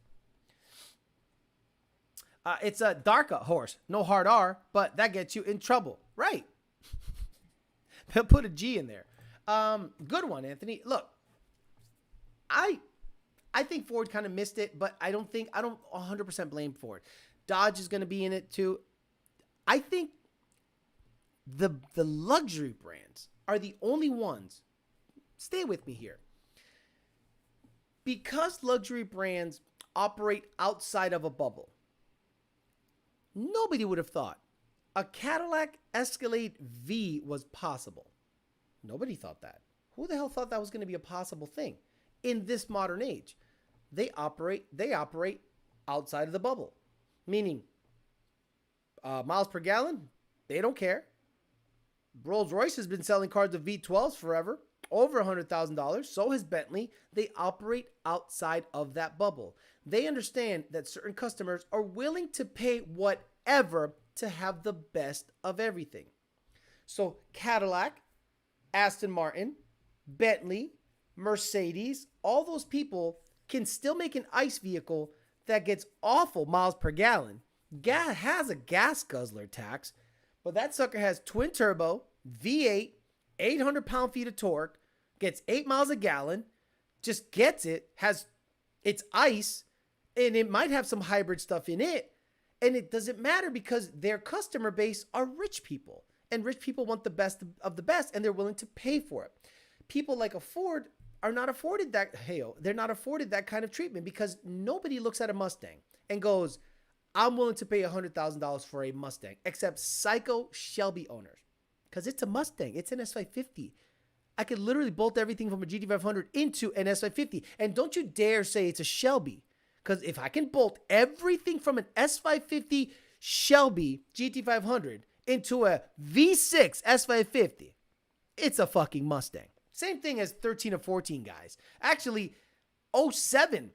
It's a Darka horse, no hard R, but that gets you in trouble. Right. They'll put a G in there. Good one, Anthony. Look, I think Ford kind of missed it, but I don't 100% blame Ford. Dodge is going to be in it too. I think the luxury brands are the only ones. Stay with me here. Because luxury brands operate outside of a bubble, nobody would have thought a Cadillac Escalade V was possible. Nobody thought that. Who the hell thought that was going to be a possible thing in this modern age? They operate outside of the bubble, meaning miles per gallon, they don't care. Rolls-Royce has been selling cars of V12s forever, over $100,000. So has Bentley. They operate outside of that bubble. They understand that certain customers are willing to pay whatever to have the best of everything. So Cadillac, Aston Martin, Bentley, Mercedes, all those people can still make an ICE vehicle that gets awful miles per gallon. Has a gas guzzler tax, but that sucker has twin turbo, V8, 800 pound-feet of torque, gets 8 miles a gallon, just gets it, has its ICE, and it might have some hybrid stuff in it. And it doesn't matter because their customer base are rich people. And rich people want the best of the best, and they're willing to pay for it. People like a Ford are not afforded that. They're not afforded that kind of treatment because nobody looks at a Mustang and goes, I'm willing to pay $100,000 for a Mustang, except psycho Shelby owners. Because it's a Mustang. It's an S550. I could literally bolt everything from a GT500 into an S550. And don't you dare say it's a Shelby. Because if I can bolt everything from an S550 Shelby GT500 into a V6 S550, it's a fucking Mustang. Same thing as 13 or 14 guys. Actually, 07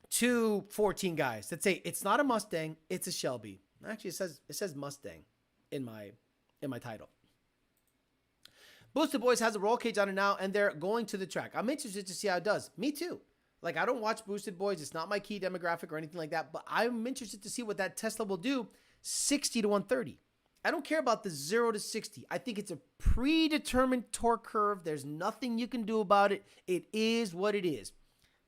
to 14 guys that say it's not a Mustang, it's a Shelby. Actually, it says Mustang in my title. Boosted Boys has a roll cage on it now, and they're going to the track. I'm interested to see how it does. Me too. Like, I don't watch Boosted Boys. It's not my key demographic or anything like that, but I'm interested to see what that Tesla will do 60 to 130. I don't care about the 0 to 60. I think it's a predetermined torque curve. There's nothing you can do about it. It is what it is.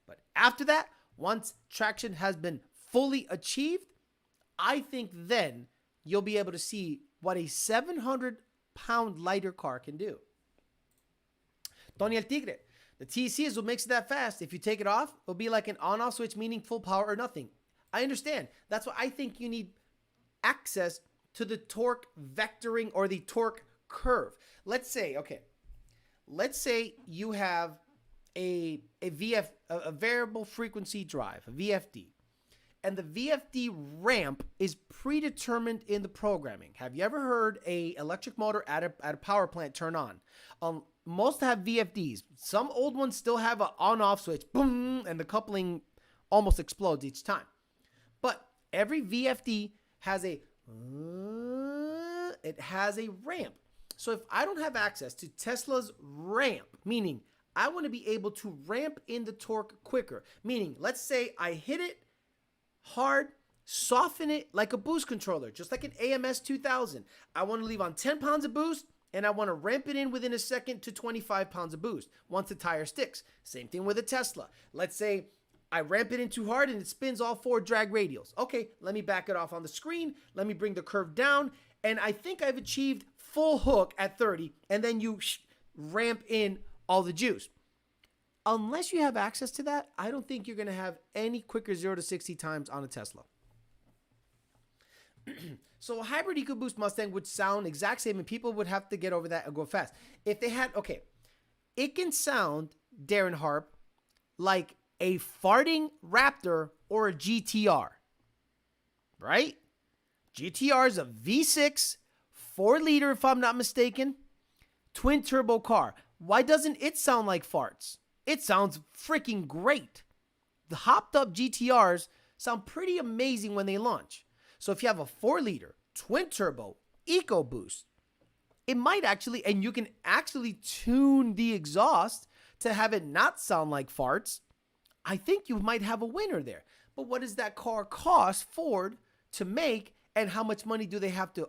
But after that, once traction has been fully achieved, I think then you'll be able to see what a 700-pound lighter car can do. Tony El Tigre. The TC is what makes it that fast. If you take it off, it'll be like an on-off switch, meaning full power or nothing. I understand. That's why I think you need access to the torque vectoring or the torque curve. Let's say you have a variable frequency drive, a VFD, and the VFD ramp is predetermined in the programming. Have you ever heard a electric motor at a power plant turn on? Most have VFDs. Some old ones still have an on-off switch, boom, and the coupling almost explodes each time. But every VFD has a ramp. So if I don't have access to Tesla's ramp, meaning I want to be able to ramp in the torque quicker, meaning let's say I hit it hard, soften it like a boost controller, just like an AMS 2000. I want to leave on 10 pounds of boost, and I want to ramp it in within a second to 25 pounds of boost once the tire sticks. Same thing with a Tesla. Let's say I ramp it in too hard and it spins all 4 drag radials. Okay, let me back it off on the screen. Let me bring the curve down. And I think I've achieved full hook at 30, and then you ramp in all the juice. Unless you have access to that, I don't think you're going to have any quicker 0 to 60 times on a Tesla. So a hybrid EcoBoost Mustang would sound exact same, and people would have to get over that and go fast. If they had, okay, it can sound, Darren Harp, like a farting Raptor or a GTR, right? GTR is a V6, 4-liter, if I'm not mistaken, twin turbo car. Why doesn't it sound like farts? It sounds freaking great. The hopped up GTRs sound pretty amazing when they launch. So if you have a 4-liter twin turbo EcoBoost, it might actually, and you can actually tune the exhaust to have it not sound like farts. I think you might have a winner there. But what does that car cost Ford to make, and how much money do they have to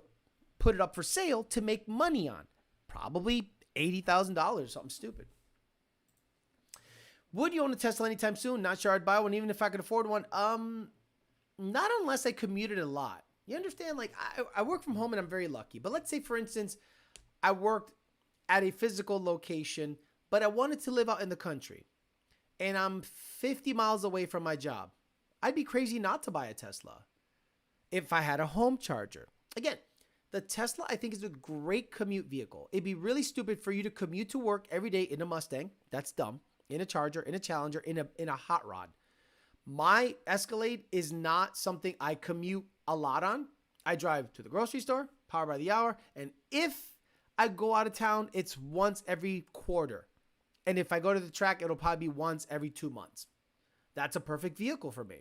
put it up for sale to make money on? Probably $80,000, something stupid. Would you own a Tesla anytime soon? Not sure I'd buy one, even if I could afford one. Not unless I commuted a lot. You understand? Like, I work from home and I'm very lucky. But let's say, for instance, I worked at a physical location, but I wanted to live out in the country, and I'm 50 miles away from my job. I'd be crazy not to buy a Tesla if I had a home charger. Again, the Tesla, I think, is a great commute vehicle. It'd be really stupid for you to commute to work every day in a Mustang. That's dumb. In a Charger, in a Challenger, in a hot rod. My Escalade is not something I commute a lot on. I drive to the grocery store, power by the hour, and if I go out of town, it's once every quarter. And if I go to the track, it'll probably be once every 2 months. That's a perfect vehicle for me.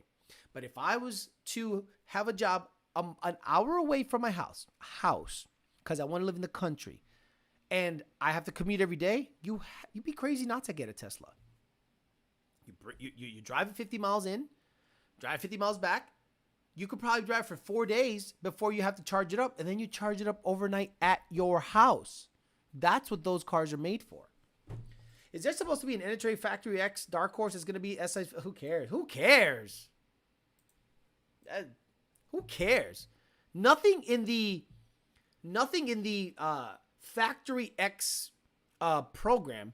But if I was to have a job an hour away from my house, because I want to live in the country, and I have to commute every day, you'd be crazy not to get a Tesla. You drive 50 miles in, drive 50 miles back. You could probably drive for 4 days before you have to charge it up, and then you charge it up overnight at your house. That's what those cars are made for. Is there supposed to be an Enertrade Factory X Dark Horse? Is going to be SI? Who cares? Who cares? Who cares? Nothing in the Factory X program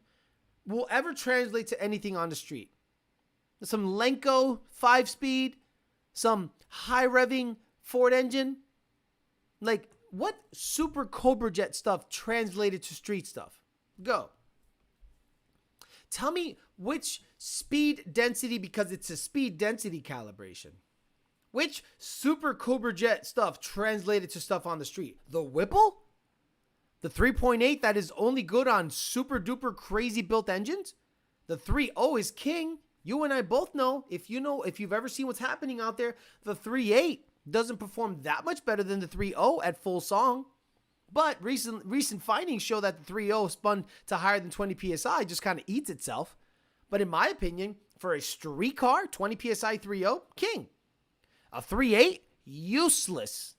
will ever translate to anything on the street. Some Lenko 5-speed, some high revving Ford engine. Like, what super Cobra Jet stuff translated to street stuff? Go. Tell me which speed density, because it's a speed density calibration. Which super Cobra Jet stuff translated to stuff on the street? The Whipple? The 3.8 that is only good on super duper crazy built engines? The 3.0 is king. You and I both know, if you've ever seen what's happening out there, the 3.8 doesn't perform that much better than the 3.0 at full song. But recent findings show that the 3.0 spun to higher than 20 PSI just kind of eats itself. But in my opinion, for a street car, 20 PSI 3.0, king. A 3.8, useless.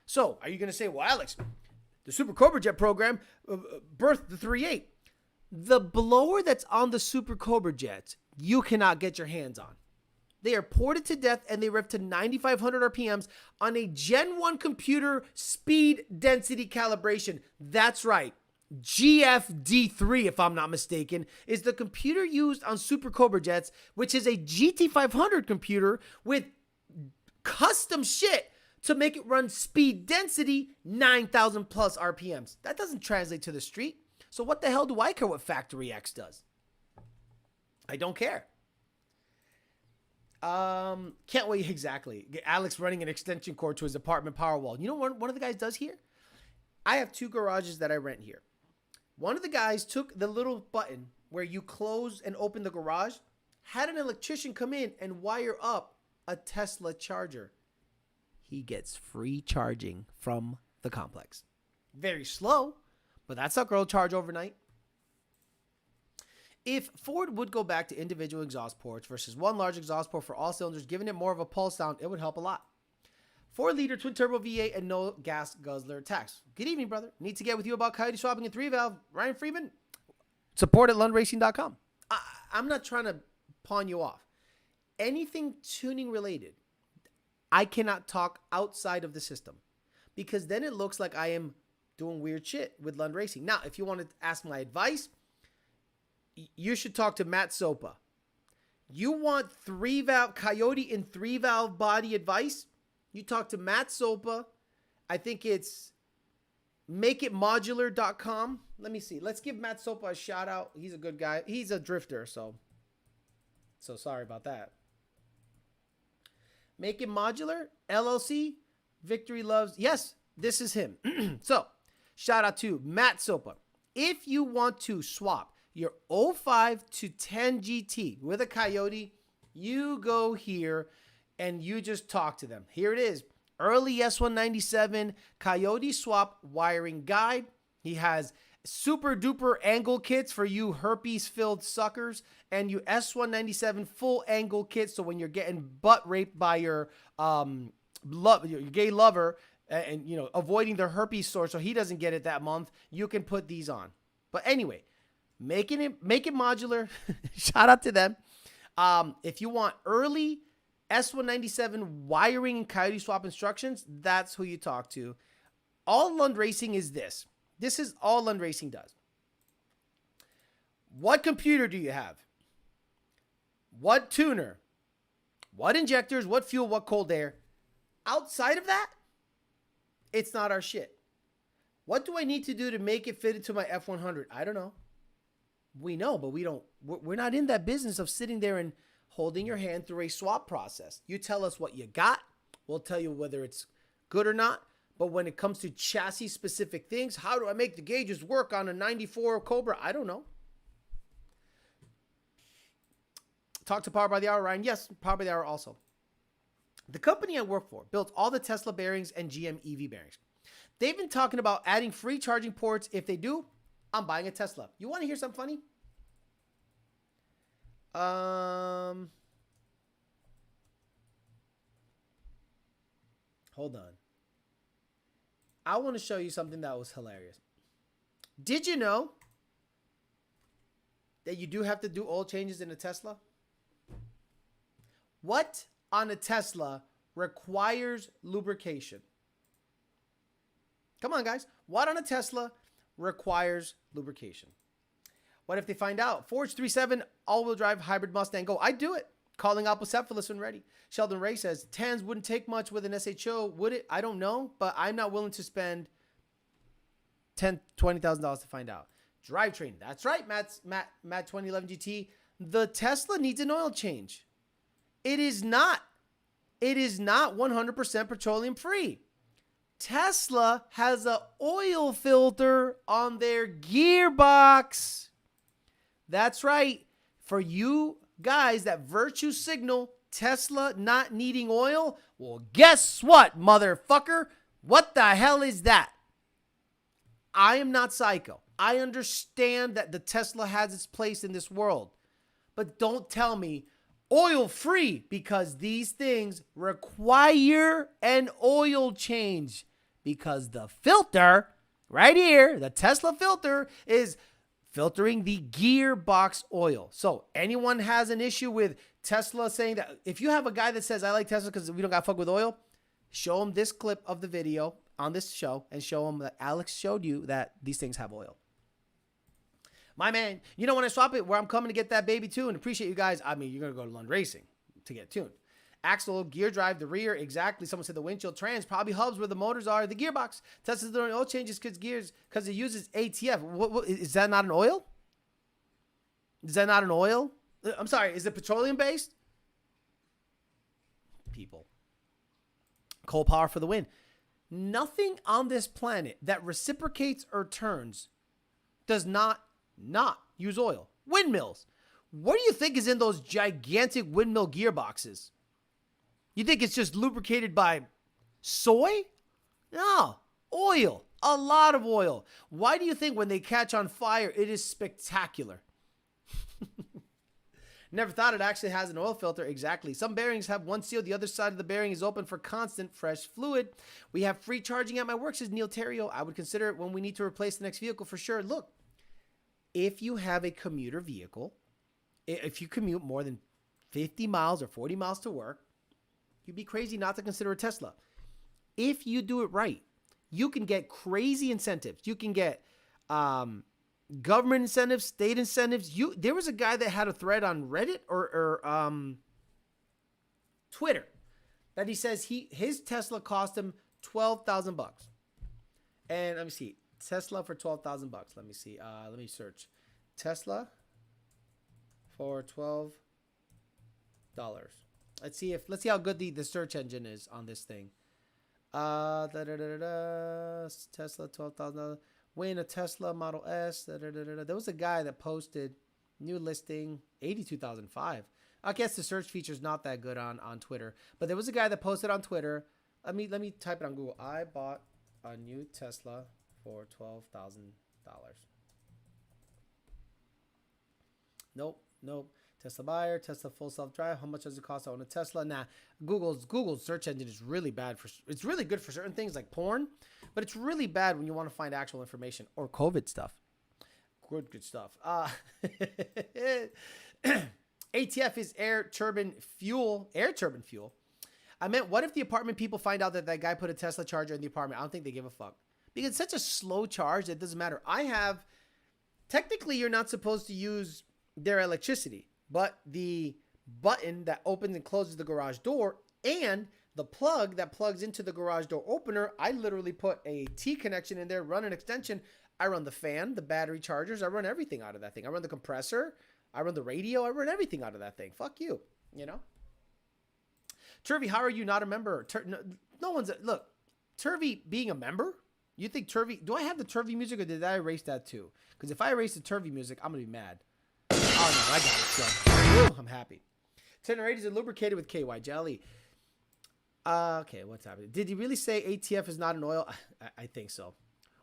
So, are you going to say, well, Alex, the Super Cobra Jet program birthed the 3.8. The blower that's on the Super Cobra Jets, you cannot get your hands on. They are ported to death, and they rev to 9,500 RPMs on a Gen 1 computer speed density calibration. That's right. GFD3, if I'm not mistaken, is the computer used on Super Cobra Jets, which is a GT500 computer with custom shit to make it run speed density 9,000 plus RPMs. That doesn't translate to the street. So what the hell do I care what Factory X does? I don't care. Can't wait. Exactly. Alex running an extension cord to his apartment power wall. You know what one of the guys does here? I have 2 garages that I rent here. One of the guys took the little button where you close and open the garage, had an electrician come in and wire up a Tesla charger. He gets free charging from the complex. Very slow, But that sucker will charge overnight. If Ford would go back to individual exhaust ports versus one large exhaust port for all cylinders, giving it more of a pulse sound, it would help a lot. 4-liter twin-turbo V8 and no gas guzzler tax. Good evening, brother. Need to get with you about coyote swapping and 3-valve. Ryan Freeman, support at lundracing.com. I'm not trying to pawn you off. Anything tuning related, I cannot talk outside of the system because then it looks like I am doing weird shit with Lund Racing. Now, if you want to ask my advice, you should talk to Matt Sopa. You want 3-valve coyote and 3-valve body advice? You talk to Matt Sopa. I think it's makeitmodular.com. Let me see. Let's give Matt Sopa a shout out. He's a good guy. He's a drifter, so sorry about that. Make It Modular, LLC, Victory Loves. Yes, this is him. So, shout out to Matt Sopa. If you want to swap your 05 to 10 GT with a Coyote, you go here and you just talk to them. Here it is. Early S197 Coyote swap wiring guide. He has super duper angle kits for you herpes filled suckers and you S197 full angle kits. So when you're getting butt raped by your your gay lover and you know avoiding the herpes sore so he doesn't get it that month, you can put these on. But anyway, make it modular. Shout out to them. If you want early S197 wiring and Coyote swap instructions, that's who you talk to. All Lund Racing is this. This is all Lund Racing does. What computer do you have? What tuner? What injectors? What fuel? What cold air? Outside of that, it's not our shit. What do I need to do to make it fit into my F100? I don't know. We know, but we're not in that business of sitting there and holding your hand through a swap process. You tell us what you got. We'll tell you whether it's good or not. But when it comes to chassis specific things, how do I make the gauges work on a 94 Cobra? I don't know. Talk to Power by the Hour, Ryan. Yes, Power by the Hour also. The company I work for built all the Tesla bearings and GM EV bearings. They've been talking about adding free charging ports. If they do, I'm buying a Tesla. You want to hear something funny? Hold on. I want to show you something that was hilarious. Did you know that you do have to do oil changes in a Tesla? What on a Tesla requires lubrication? Come on, guys. What on a Tesla requires lubrication? What if they find out? Forge 37 all-wheel drive hybrid Mustang Go. I'd do it. Calling Alpocephalus when ready. Sheldon Ray says, TANs wouldn't take much with an SHO, would it? I don't know, but I'm not willing to spend $10,000, $20,000 to find out. Drivetrain. That's right, Matt 2011 GT. The Tesla needs an oil change. It is not 100% petroleum free. Tesla has an oil filter on their gearbox. That's right. For you guys that virtue signal Tesla not needing oil, well, guess what, motherfucker? What the hell is that? I am not psycho. I understand that the Tesla has its place in this world. But don't tell me oil free because these things require an oil change. Because the filter right here, the Tesla filter, is filtering the gearbox oil. So anyone has an issue with Tesla saying that, if you have a guy that says, I like Tesla because we don't got to fuck with oil, show him this clip of the video on this show and show him that Alex showed you that these things have oil. My man, you know when I swap it, where I'm coming to get that baby tuned. Appreciate you guys. I mean, you're going to go to Lund Racing to get tuned. Axle, gear drive, the rear, exactly. Someone said the windshield, trans, probably hubs where the motors are, the gearbox. Tesla's doing oil changes because gears, because it uses ATF. What, is that not an oil? Is that not an oil? I'm sorry, is it petroleum based? People. Coal power for the win. Nothing on this planet that reciprocates or turns does not use oil. Windmills. What do you think is in those gigantic windmill gearboxes? You think it's just lubricated by soy? No, oil. A lot of oil. Why do you think when they catch on fire, it is spectacular? Never thought it actually has an oil filter. Exactly. Some bearings have one seal. The other side of the bearing is open for constant fresh fluid. We have free charging at my work, says Neil Terrio. I would consider it when we need to replace the next vehicle for sure. Look, if you have a commuter vehicle, if you commute more than 50 miles or 40 miles to work, you'd be crazy not to consider a Tesla. If you do it right, you can get crazy incentives. You can get government incentives, state incentives. There was a guy that had a thread on Reddit or Twitter that he says his Tesla cost him $12,000. And let me see, Tesla for $12,000. Let me see. Let me search Tesla for $12. Let's see how good the search engine is on this thing. Tesla $12,000. Win a Tesla Model S. There was a guy that posted new listing $82,500. I guess the search feature is not that good on Twitter, but there was a guy that posted on Twitter. Let me type it on Google. I bought a new Tesla for $12,000. Nope. Tesla buyer, Tesla full self-drive. How much does it cost to own a Tesla? Nah, Google's search engine is really bad it's really good for certain things like porn, but it's really bad when you want to find actual information or COVID stuff. Good stuff. ATF is air turbine fuel. I meant, what if the apartment people find out that guy put a Tesla charger in the apartment? I don't think they give a fuck. Because it's such a slow charge that it doesn't matter. Technically, you're not supposed to use their electricity, but the button that opens and closes the garage door and the plug that plugs into the garage door opener, I literally put a T connection in there, run an extension. I run the fan, the battery chargers. I run everything out of that thing. I run the compressor. I run the radio. I run everything out of that thing. Fuck you, you know? Turvy, how are you not a member? Look, Turvy being a member, you think Turvy, do I have the Turvy music or did I erase that too? Because if I erase the Turvy music, I'm going to be mad. Oh, no, I got it. So, I'm happy. 1080s are lubricated with KY jelly. Okay, what's happening? Did he really say ATF is not an oil? I think so.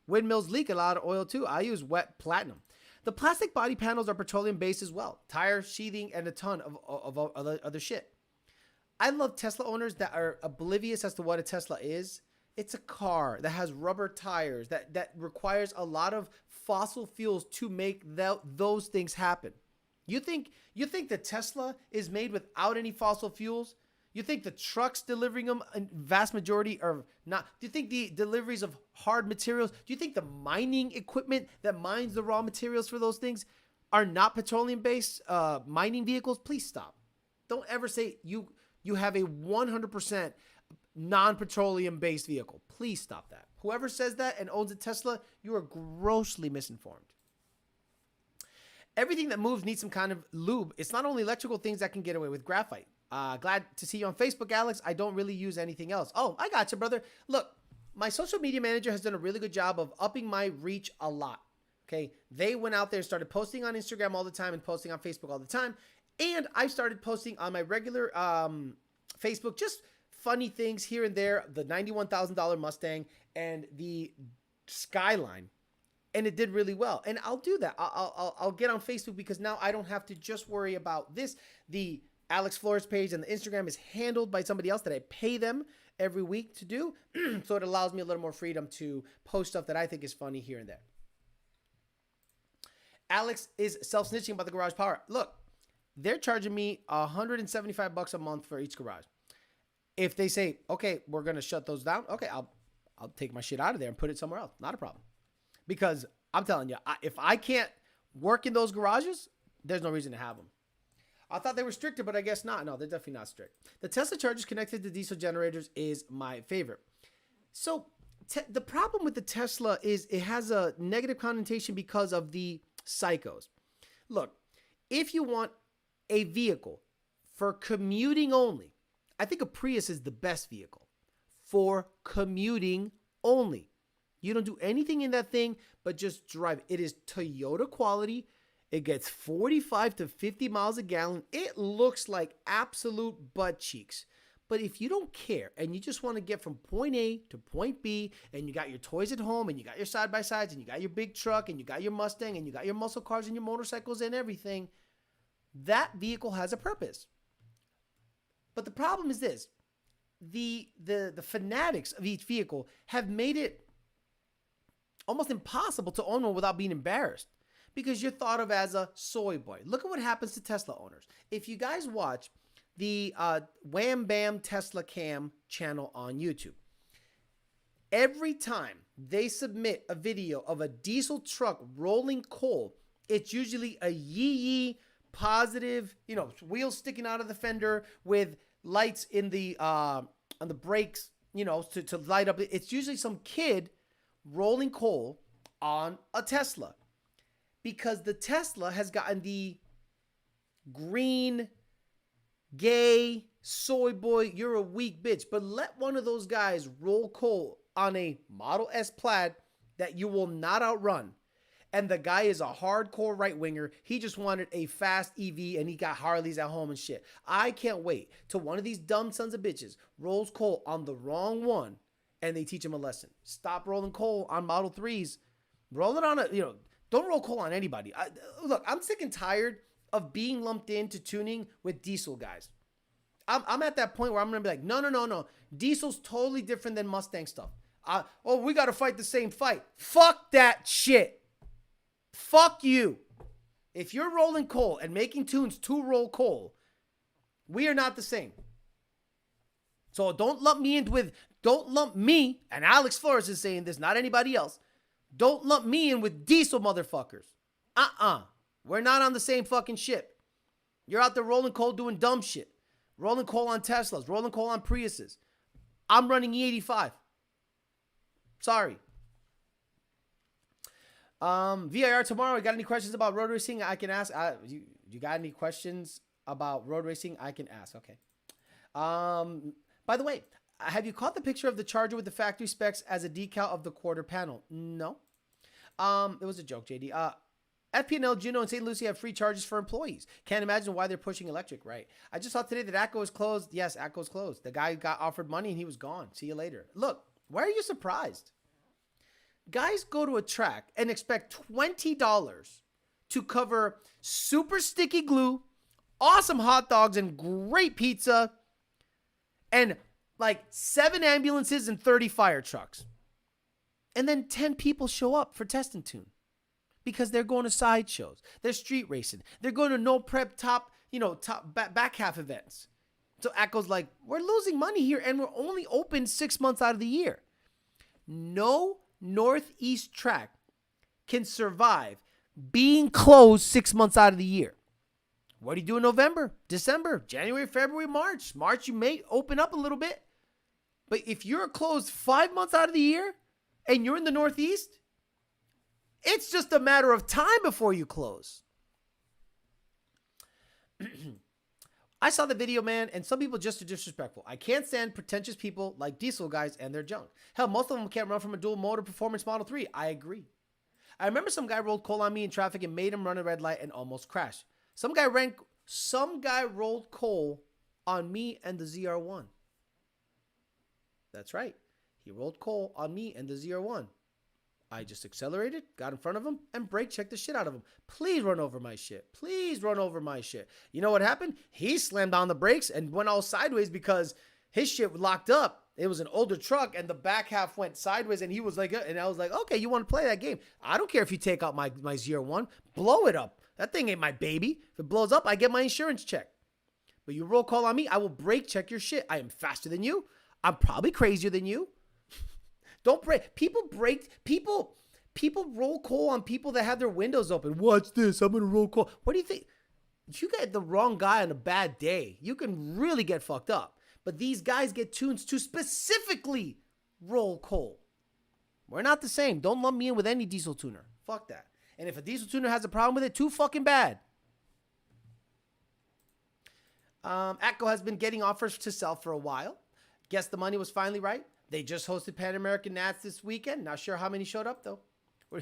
Windmills leak a lot of oil too. I use wet platinum. The plastic body panels are petroleum based as well. Tire, sheathing, and a ton of other shit. I love Tesla owners that are oblivious as to what a Tesla is. It's a car that has rubber tires that requires a lot of fossil fuels to make those things happen. You think the Tesla is made without any fossil fuels? You think the trucks delivering them, in vast majority, are not? Do you think the deliveries of hard materials? Do you think the mining equipment that mines the raw materials for those things are not petroleum-based mining vehicles? Please stop. Don't ever say you have a 100% non-petroleum-based vehicle. Please stop that. Whoever says that and owns a Tesla, you are grossly misinformed. Everything that moves needs some kind of lube. It's not only electrical things that can get away with graphite. Glad to see you on Facebook, Alex. I don't really use anything else. Oh, I got you, brother. Look, my social media manager has done a really good job of upping my reach a lot. Okay. They went out there and started posting on Instagram all the time and posting on Facebook all the time. And I started posting on my regular Facebook, just funny things here and there. The $91,000 Mustang and the Skyline. And it did really well. And I'll do that. I'll get on Facebook because now I don't have to just worry about this. The Alex Flores page and the Instagram is handled by somebody else that I pay them every week to do. So it allows me a little more freedom to post stuff that I think is funny here and there. Alex is self-snitching about the garage power. Look, they're charging me $175 a month for each garage. If they say, okay, we're going to shut those down. Okay, I'll take my shit out of there and put it somewhere else. Not a problem. Because I'm telling you, if I can't work in those garages, there's no reason to have them. I thought they were stricter, but I guess not. No, they're definitely not strict. The Tesla chargers connected to diesel generators is my favorite. So the problem with the Tesla is it has a negative connotation because of the psychos. Look, if you want a vehicle for commuting only, I think a Prius is the best vehicle for commuting only. You don't do anything in that thing but just drive. It is Toyota quality. It gets 45 to 50 miles a gallon. It looks like absolute butt cheeks. But if you don't care and you just want to get from point A to point B and you got your toys at home and you got your side-by-sides and you got your big truck and you got your Mustang and you got your muscle cars and your motorcycles and everything, that vehicle has a purpose. But the problem is this. The fanatics of each vehicle have made it almost impossible to own one without being embarrassed because you're thought of as a soy boy. Look at what happens to Tesla owners. If you guys watch the Wham Bam Tesla Cam channel on YouTube, every time they submit a video of a diesel truck rolling coal, it's usually a yee positive, wheels sticking out of the fender with lights in the on the brakes, to light up. It's usually some kid rolling coal on a Tesla because the Tesla has gotten the green, gay, soy boy, you're a weak bitch. But let one of those guys roll coal on a Model S Plaid that you will not outrun. And the guy is a hardcore right-winger. He just wanted a fast EV and he got Harleys at home and shit. I can't wait till one of these dumb sons of bitches rolls coal on the wrong one and they teach him a lesson. Stop rolling coal on Model 3s. Roll it on don't roll coal on anybody. Look, I'm sick and tired of being lumped into tuning with diesel guys. I'm at that point where I'm going to be like, no. Diesel's totally different than Mustang stuff. We got to fight the same fight. Fuck that shit. Fuck you. If you're rolling coal and making tunes to roll coal, we are not the same. So don't lump me, and Alex Flores is saying this, not anybody else. Don't lump me in with diesel motherfuckers. We're not on the same fucking ship. You're out there rolling coal doing dumb shit. Rolling coal on Teslas, rolling coal on Priuses. I'm running E85. Sorry. VIR tomorrow. You got any questions about road racing I can ask? You got any questions about road racing I can ask? Okay. By the way, have you caught the picture of the Charger with the factory specs as a decal of the quarter panel? No. It was a joke, JD. FPNL, Juneau, and St. Lucie have free charges for employees. Can't imagine why they're pushing electric, right? I just saw today that ATCO is closed. Yes, ATCO is closed. The guy got offered money and he was gone. See you later. Look, why are you surprised? Guys go to a track and expect $20 to cover super sticky glue, awesome hot dogs, and great pizza, and like 7 ambulances and 30 fire trucks. And then 10 people show up for test and tune because they're going to sideshows. They're street racing. They're going to no prep back half events. So ATCO's like, we're losing money here and we're only open 6 months out of the year. No Northeast track can survive being closed 6 months out of the year. What do you do in November, December, January, February, March? March, you may open up a little bit. But if you're closed 5 months out of the year and you're in the Northeast, it's just a matter of time before you close. I saw the video, man, and some people just are disrespectful. I can't stand pretentious people like diesel guys and their junk. Hell, most of them can't run from a dual motor performance Model 3. I agree. I remember some guy rolled coal on me in traffic and made him run a red light and almost crashed. Some guy rolled coal on me and the ZR1. That's right. He rolled coal on me and the ZR1. I just accelerated, got in front of him, and brake checked the shit out of him. Please run over my shit. Please run over my shit. You know what happened? He slammed on the brakes and went all sideways because his shit locked up. It was an older truck, and the back half went sideways, and he was like, and I was like, okay, you want to play that game? I don't care if you take out my ZR1. Blow it up. That thing ain't my baby. If it blows up, I get my insurance check. But you roll call on me, I will brake check your shit. I am faster than you. I'm probably crazier than you. Don't break. People roll coal on people that have their windows open. Watch this. I'm going to roll coal. What do you think? If you get the wrong guy on a bad day, you can really get fucked up. But these guys get tunes to specifically roll coal. We're not the same. Don't lump me in with any diesel tuner. Fuck that. And if a diesel tuner has a problem with it, too fucking bad. ATCO has been getting offers to sell for a while. Guess the money was finally right. They just hosted Pan American Nats this weekend. Not sure how many showed up, though. What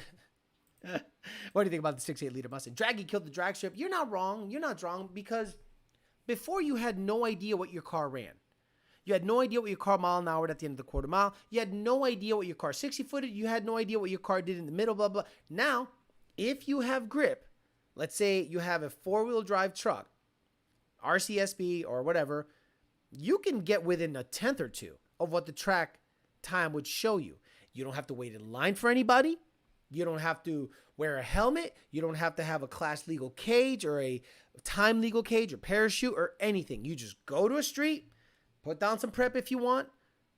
do you think about the 6.8 liter Mustang? Draggy killed the drag strip. You're not wrong. You're not wrong because before you had no idea what your car ran. You had no idea what your car mile an hour at the end of the quarter mile. You had no idea what your car 60-footed. You had no idea what your car did in the middle, blah, blah. Now, if you have grip, let's say you have a 4-wheel drive truck, RCSB or whatever, you can get within a tenth or two of what the track time would show you. You don't have to wait in line for anybody. You don't have to wear a helmet. You don't have to have a class legal cage or a time legal cage or parachute or anything. You just go to a street, put down some prep if you want,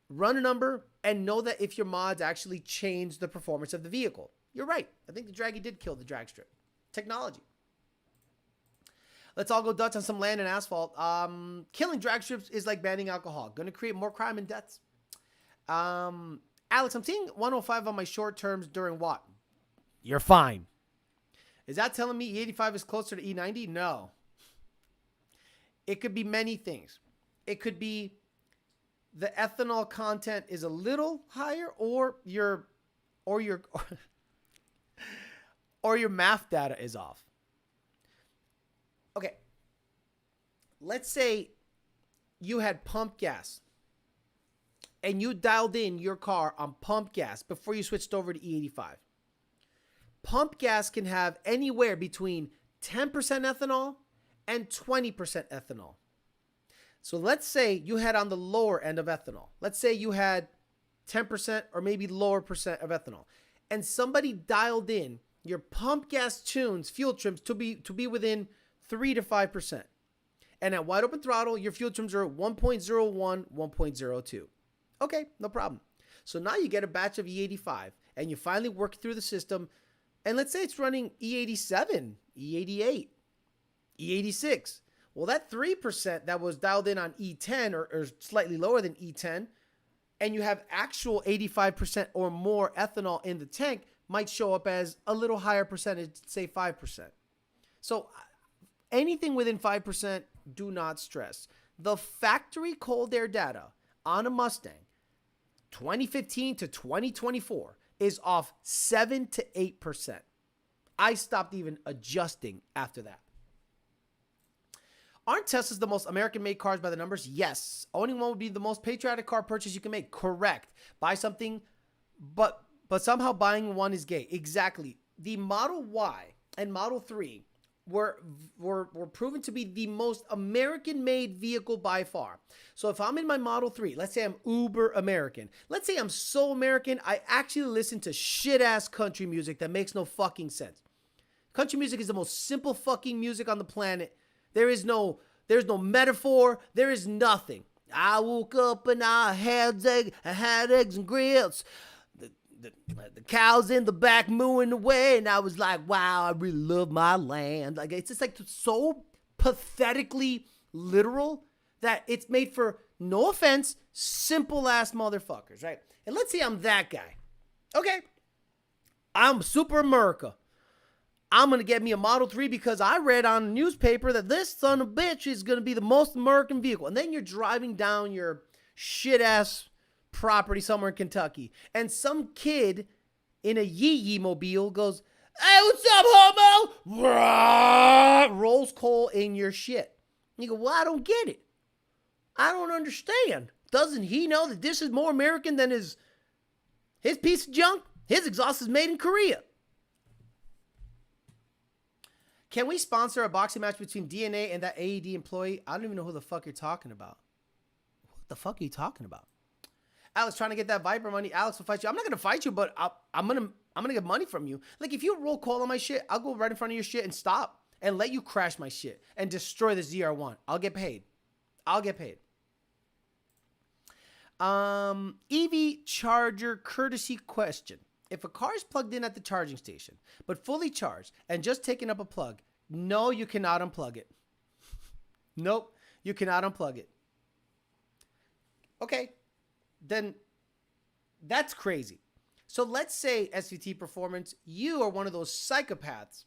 run a number, and know that if your mods actually change the performance of the vehicle. You're right. I think the Draggy did kill the drag strip. Technology. Let's all go Dutch on some land and asphalt. Killing drag strips is like banning alcohol. Going to create more crime and deaths. Alex, I'm seeing 105 on my short terms during what? You're fine. Is that telling me E85 is closer to E90? No. It could be many things. It could be the ethanol content is a little higher, or your math data is off. Okay. Let's say you had pump gas and you dialed in your car on pump gas before you switched over to E85. Pump gas can have anywhere between 10% ethanol and 20% ethanol. So let's say you had on the lower end of ethanol. Let's say you had 10% or maybe lower percent of ethanol. And somebody dialed in your pump gas tunes, fuel trims to be within 3 to 5%. And at wide open throttle, your fuel trims are 1.01, 1.02. Okay, no problem. So now you get a batch of E85 and you finally work through the system. And let's say it's running E87, E88, E86. Well, that 3% that was dialed in on E10 or slightly lower than E10, and you have actual 85% or more ethanol in the tank, might show up as a little higher percentage, say 5%. So anything within 5%, do not stress. The factory cold air data on a Mustang 2015 to 2024 is off 7 to 8%. I stopped even adjusting after that. Aren't Teslas the most American-made cars by the numbers? Yes. Owning one would be the most patriotic car purchase you can make. Correct. Buy something, but somehow buying one is gay. Exactly. The Model Y and Model 3 were proven to be the most American-made vehicle by far. So if I'm in my Model 3, let's say I'm uber American. Let's say I'm so American, I actually listen to shit-ass country music that makes no fucking sense. Country music is the most simple fucking music on the planet. There's no metaphor. There is nothing. I woke up and I had eggs and grits. The cows in the back mooing away, and I was like, wow, I really love my land. Like, it's just like so pathetically literal that it's made for, no offense, simple ass motherfuckers, right? And let's say I'm that guy. Okay. I'm super America. I'm going to get me a Model 3 because I read on the newspaper that this son of a bitch is going to be the most American vehicle. And then you're driving down your shit ass property somewhere in Kentucky, and some kid in a yee mobile goes, "Hey, what's up, homo?" Rah! Rolls coal in your shit. You go, "Well, I don't get it. I don't understand. Doesn't he know that this is more American than his piece of junk? His exhaust is made in Korea." Can we sponsor a boxing match between DNA and that AED employee? I don't even know who the fuck you're talking about. What the fuck are you talking about? Alex, trying to get that Viper money. Alex will fight you. I'm not going to fight you, but I'm going to get money from you. Like, if you roll call on my shit, I'll go right in front of your shit and stop and let you crash my shit and destroy the ZR1. I'll get paid. EV charger courtesy question. If a car is plugged in at the charging station, but fully charged and just taking up a plug, no, you cannot unplug it. Nope, you cannot unplug it. Okay, then that's crazy. So let's say, SVT Performance, you are one of those psychopaths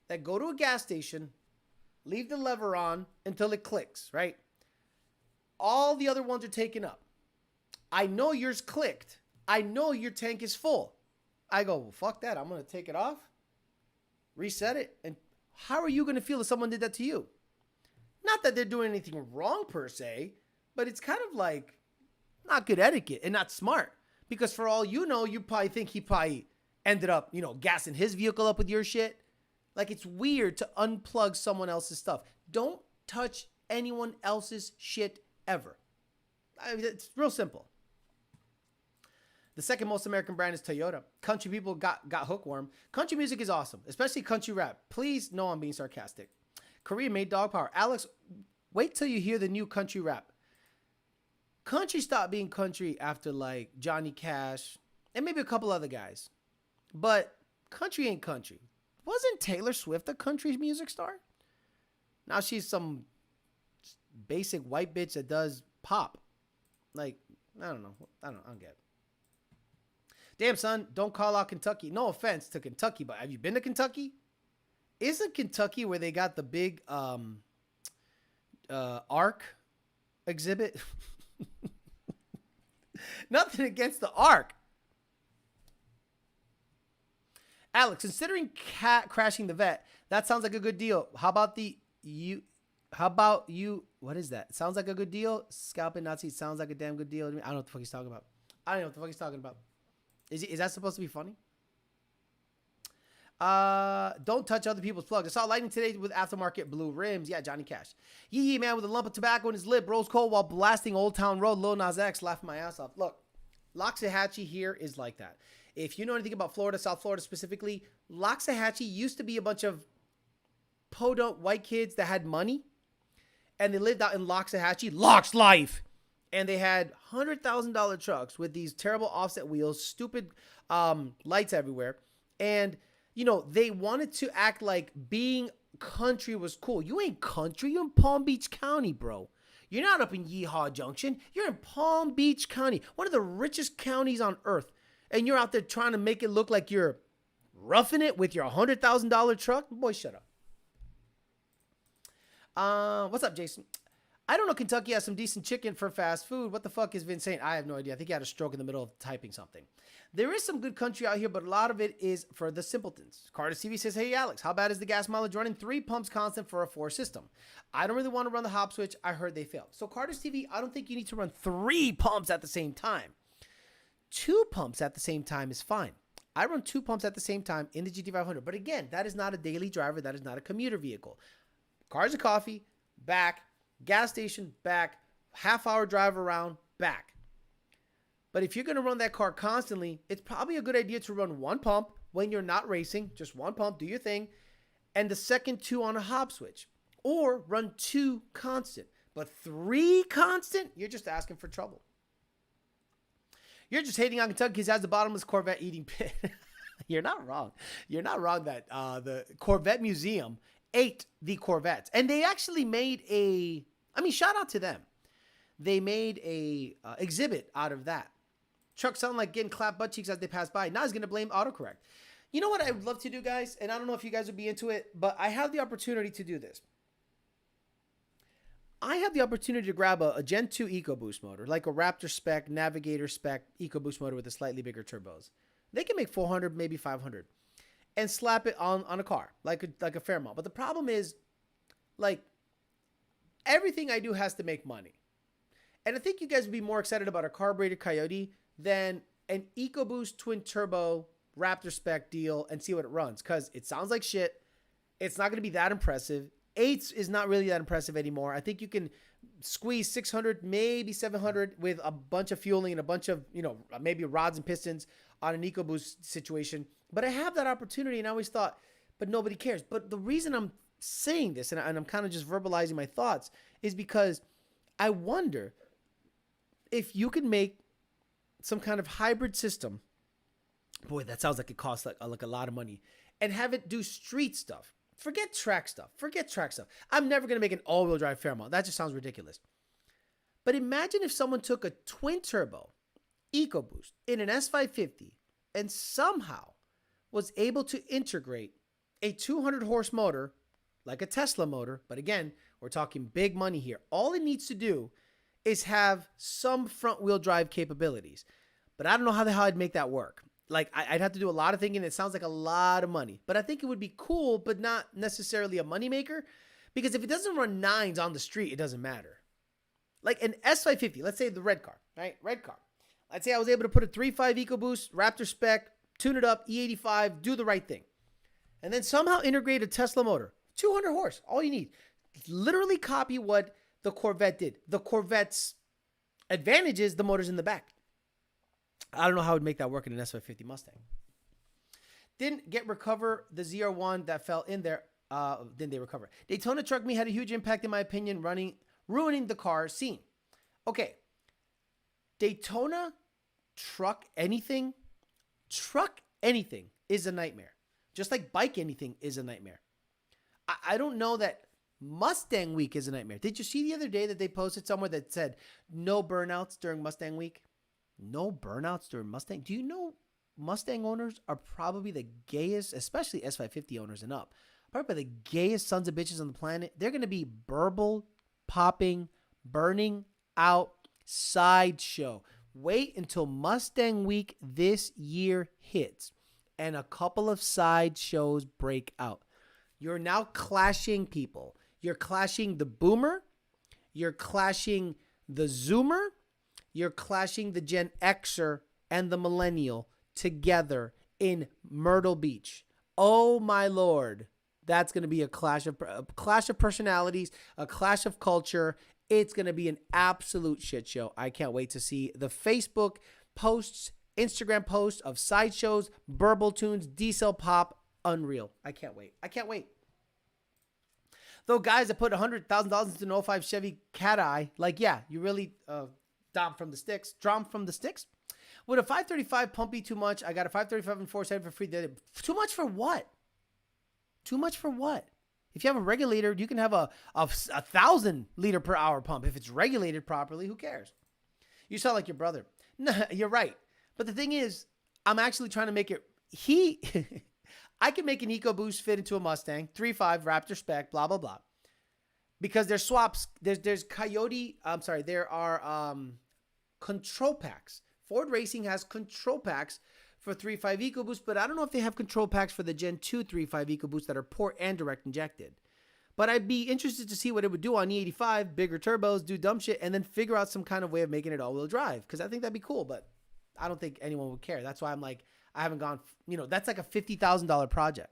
that go to a gas station, leave the lever on until it clicks, right? All the other ones are taken up. I know yours clicked. I know your tank is full. I go, well, fuck that. I'm going to take it off, reset it. And how are you going to feel if someone did that to you? Not that they're doing anything wrong per se, But it's kind of like not good etiquette and not smart. Because for all you know, you probably think he probably ended up, gassing his vehicle up with your shit. Like, it's weird to unplug someone else's stuff. Don't touch anyone else's shit ever. It's real simple. The second most American brand is Toyota. Country people got hookworm. Country music is awesome, especially country rap. Please know I'm being sarcastic. Korea made dog power. Alex, wait till you hear the new country rap. Country stopped being country after like Johnny Cash and maybe a couple other guys. But country ain't country. Wasn't Taylor Swift a country music star? Now she's some basic white bitch that does pop. Like, I don't get it. Damn, son, don't call out Kentucky. No offense to Kentucky, but have you been to Kentucky? Isn't Kentucky where they got the big Ark exhibit? Nothing against the Ark. Alex, considering crashing the vet, that sounds like a good deal. How about you? What is that? Sounds like a good deal. Scalping Nazi sounds like a damn good deal to me. I don't know what the fuck he's talking about. I don't know what the fuck he's talking about. Is that supposed to be funny? Don't touch other people's plugs. I saw lightning today with aftermarket blue rims. Yeah, Johnny Cash. Yee man with a lump of tobacco in his lip, rose cold while blasting Old Town Road. Lil Nas X, laughing my ass off. Look, Loxahatchee here is like that. If you know anything about Florida, South Florida specifically, Loxahatchee used to be a bunch of podunk white kids that had money, and they lived out in Loxahatchee. Locks life. And they had $100,000 trucks with these terrible offset wheels, stupid lights everywhere. And, they wanted to act like being country was cool. You ain't country. You're in Palm Beach County, bro. You're not up in Yeehaw Junction. You're in Palm Beach County, one of the richest counties on earth. And you're out there trying to make it look like you're roughing it with your $100,000 truck. Boy, shut up. What's up, Jason? I don't know. Kentucky has some decent chicken for fast food. What the fuck is Vince saying? I have no idea. I think he had a stroke in the middle of typing something. There is some good country out here, but a lot of it is for the simpletons. Carter TV says, hey, Alex, how bad is the gas mileage running 3 pumps constant for a 4 system? I don't really want to run the hop switch. I heard they failed. So Carter's TV, I don't think you need to run 3 pumps at the same time. 2 pumps at the same time is fine. I run 2 pumps at the same time in the GT500. But again, that is not a daily driver. That is not a commuter vehicle. Cars and coffee, back. Gas station, back. Half-hour drive around, back. But if you're going to run that car constantly, it's probably a good idea to run 1 pump when you're not racing. Just 1 pump, do your thing. And the second 2 on a hop switch. Or run 2 constant. But 3 constant, you're just asking for trouble. You're just hating on Kentucky because it has the bottomless Corvette eating pit. You're not wrong. You're not wrong that the Corvette Museum ate the Corvettes. And they actually made shout out to them. They made a exhibit out of that. Trucks sound like getting clapped butt cheeks as they pass by. Now he's going to blame autocorrect. You know what I would love to do, guys? And I don't know if you guys would be into it, but I have the opportunity to do this. I have the opportunity to grab a Gen 2 EcoBoost motor, like a Raptor spec, Navigator spec EcoBoost motor with a slightly bigger turbos. They can make 400, maybe 500, and slap it on a car, like a Fairmont. But the problem is, like, everything I do has to make money. And I think you guys would be more excited about a carbureted Coyote than an EcoBoost twin turbo Raptor spec deal and see what it runs. Because it sounds like shit. It's not going to be that impressive. 8s is not really that impressive anymore. I think you can squeeze 600, maybe 700 with a bunch of fueling and a bunch of, maybe rods and pistons on an EcoBoost situation. But I have that opportunity, and I always thought, but nobody cares. But the reason I'm saying this, and I'm kind of just verbalizing my thoughts, is because I wonder if you can make some kind of hybrid system. Boy, that sounds like it costs like a lot of money. And have it do street stuff. Forget track stuff. I'm never going to make an all-wheel drive Fairmont. That just sounds ridiculous. But imagine if someone took a twin-turbo EcoBoost in an S550 and somehow was able to integrate a 200-horse motor, like a Tesla motor. But again, we're talking big money here. All it needs to do is have some front-wheel drive capabilities. But I don't know how the hell I'd make that work. Like, I'd have to do a lot of thinking. It sounds like a lot of money. But I think it would be cool, but not necessarily a moneymaker. Because if it doesn't run 9s on the street, it doesn't matter. like an S550, let's say the red car, right? Red car. Let's say I was able to put a 3.5 EcoBoost, Raptor spec, tune it up, E85, do the right thing. And then somehow integrate a Tesla motor. 200 horse, all you need. Literally copy what the Corvette did. The Corvette's advantage is the motor's in the back. I don't know how I would make that work in an S550 Mustang. Didn't recover the ZR1 that fell in there. Didn't they recover? Daytona Truck Me had a huge impact, in my opinion, ruining the car scene. Okay. Daytona Truck anything is a nightmare. Just like bike anything is a nightmare. I don't know that Mustang Week is a nightmare. Did you see the other day that they posted somewhere that said no burnouts during Mustang Week? No burnouts during Mustang? Do you know Mustang owners are probably the gayest, especially S550 owners and up, probably the gayest sons of bitches on the planet. They're going to be burble, popping, burning out sideshow. Wait until Mustang Week this year hits and a couple of side shows break out. You're now clashing people. You're clashing the boomer. You're clashing the zoomer. You're clashing the Gen Xer and the millennial together in Myrtle Beach. Oh my Lord. That's going to be a clash of personalities, a clash of culture. It's going to be an absolute shit show. I can't wait to see the Facebook posts, Instagram posts of sideshows, burble tunes, diesel pop. Unreal. I can't wait. I can't wait. Though guys that put $100,000 into an 05 Chevy Cat Eye, like, yeah, you really drum from the sticks. Would a 535 pump be too much? I got a 535 and 4.7 for free. Too much for what? Too much for what? If you have a regulator, you can have a 1,000 liter per hour pump. If it's regulated properly, who cares? You sound like your brother. No, you're right. But the thing is, I'm actually trying to make it. I can make an EcoBoost fit into a Mustang, 3.5 Raptor spec, blah, blah, blah. Because there's swaps. There's Coyote. I'm sorry. There are control packs. Ford Racing has control packs for 3.5 EcoBoost, but I don't know if they have control packs for the Gen 2 3.5 EcoBoost that are port and direct injected. But I'd be interested to see what it would do on E85, bigger turbos, do dumb shit, and then figure out some kind of way of making it all-wheel drive. Because I think that'd be cool, but I don't think anyone would care. That's why I'm like, I haven't gone, that's like a $50,000 project.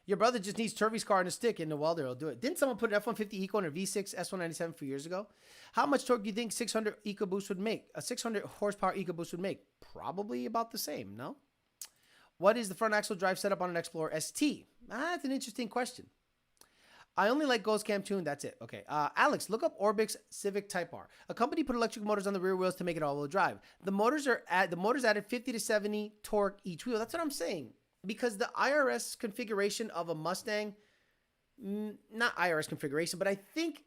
Your brother just needs Turvey's car and a stick in the welder. He'll do it. Didn't someone put an F-150 Eco in a V6 S197 a few years ago? How much torque do you think 600 EcoBoost would make? A 600 horsepower EcoBoost would make? Probably about the same, no? What is the front axle drive setup on an Explorer ST? That's an interesting question. I only like Ghost Cam Tune. That's it. Okay. Alex, look up Orbix Civic Type R. A company put electric motors on the rear wheels to make it all-wheel drive. The motors added 50 to 70 torque each wheel. That's what I'm saying. Because the IRS configuration of a Mustang, not IRS configuration, but I think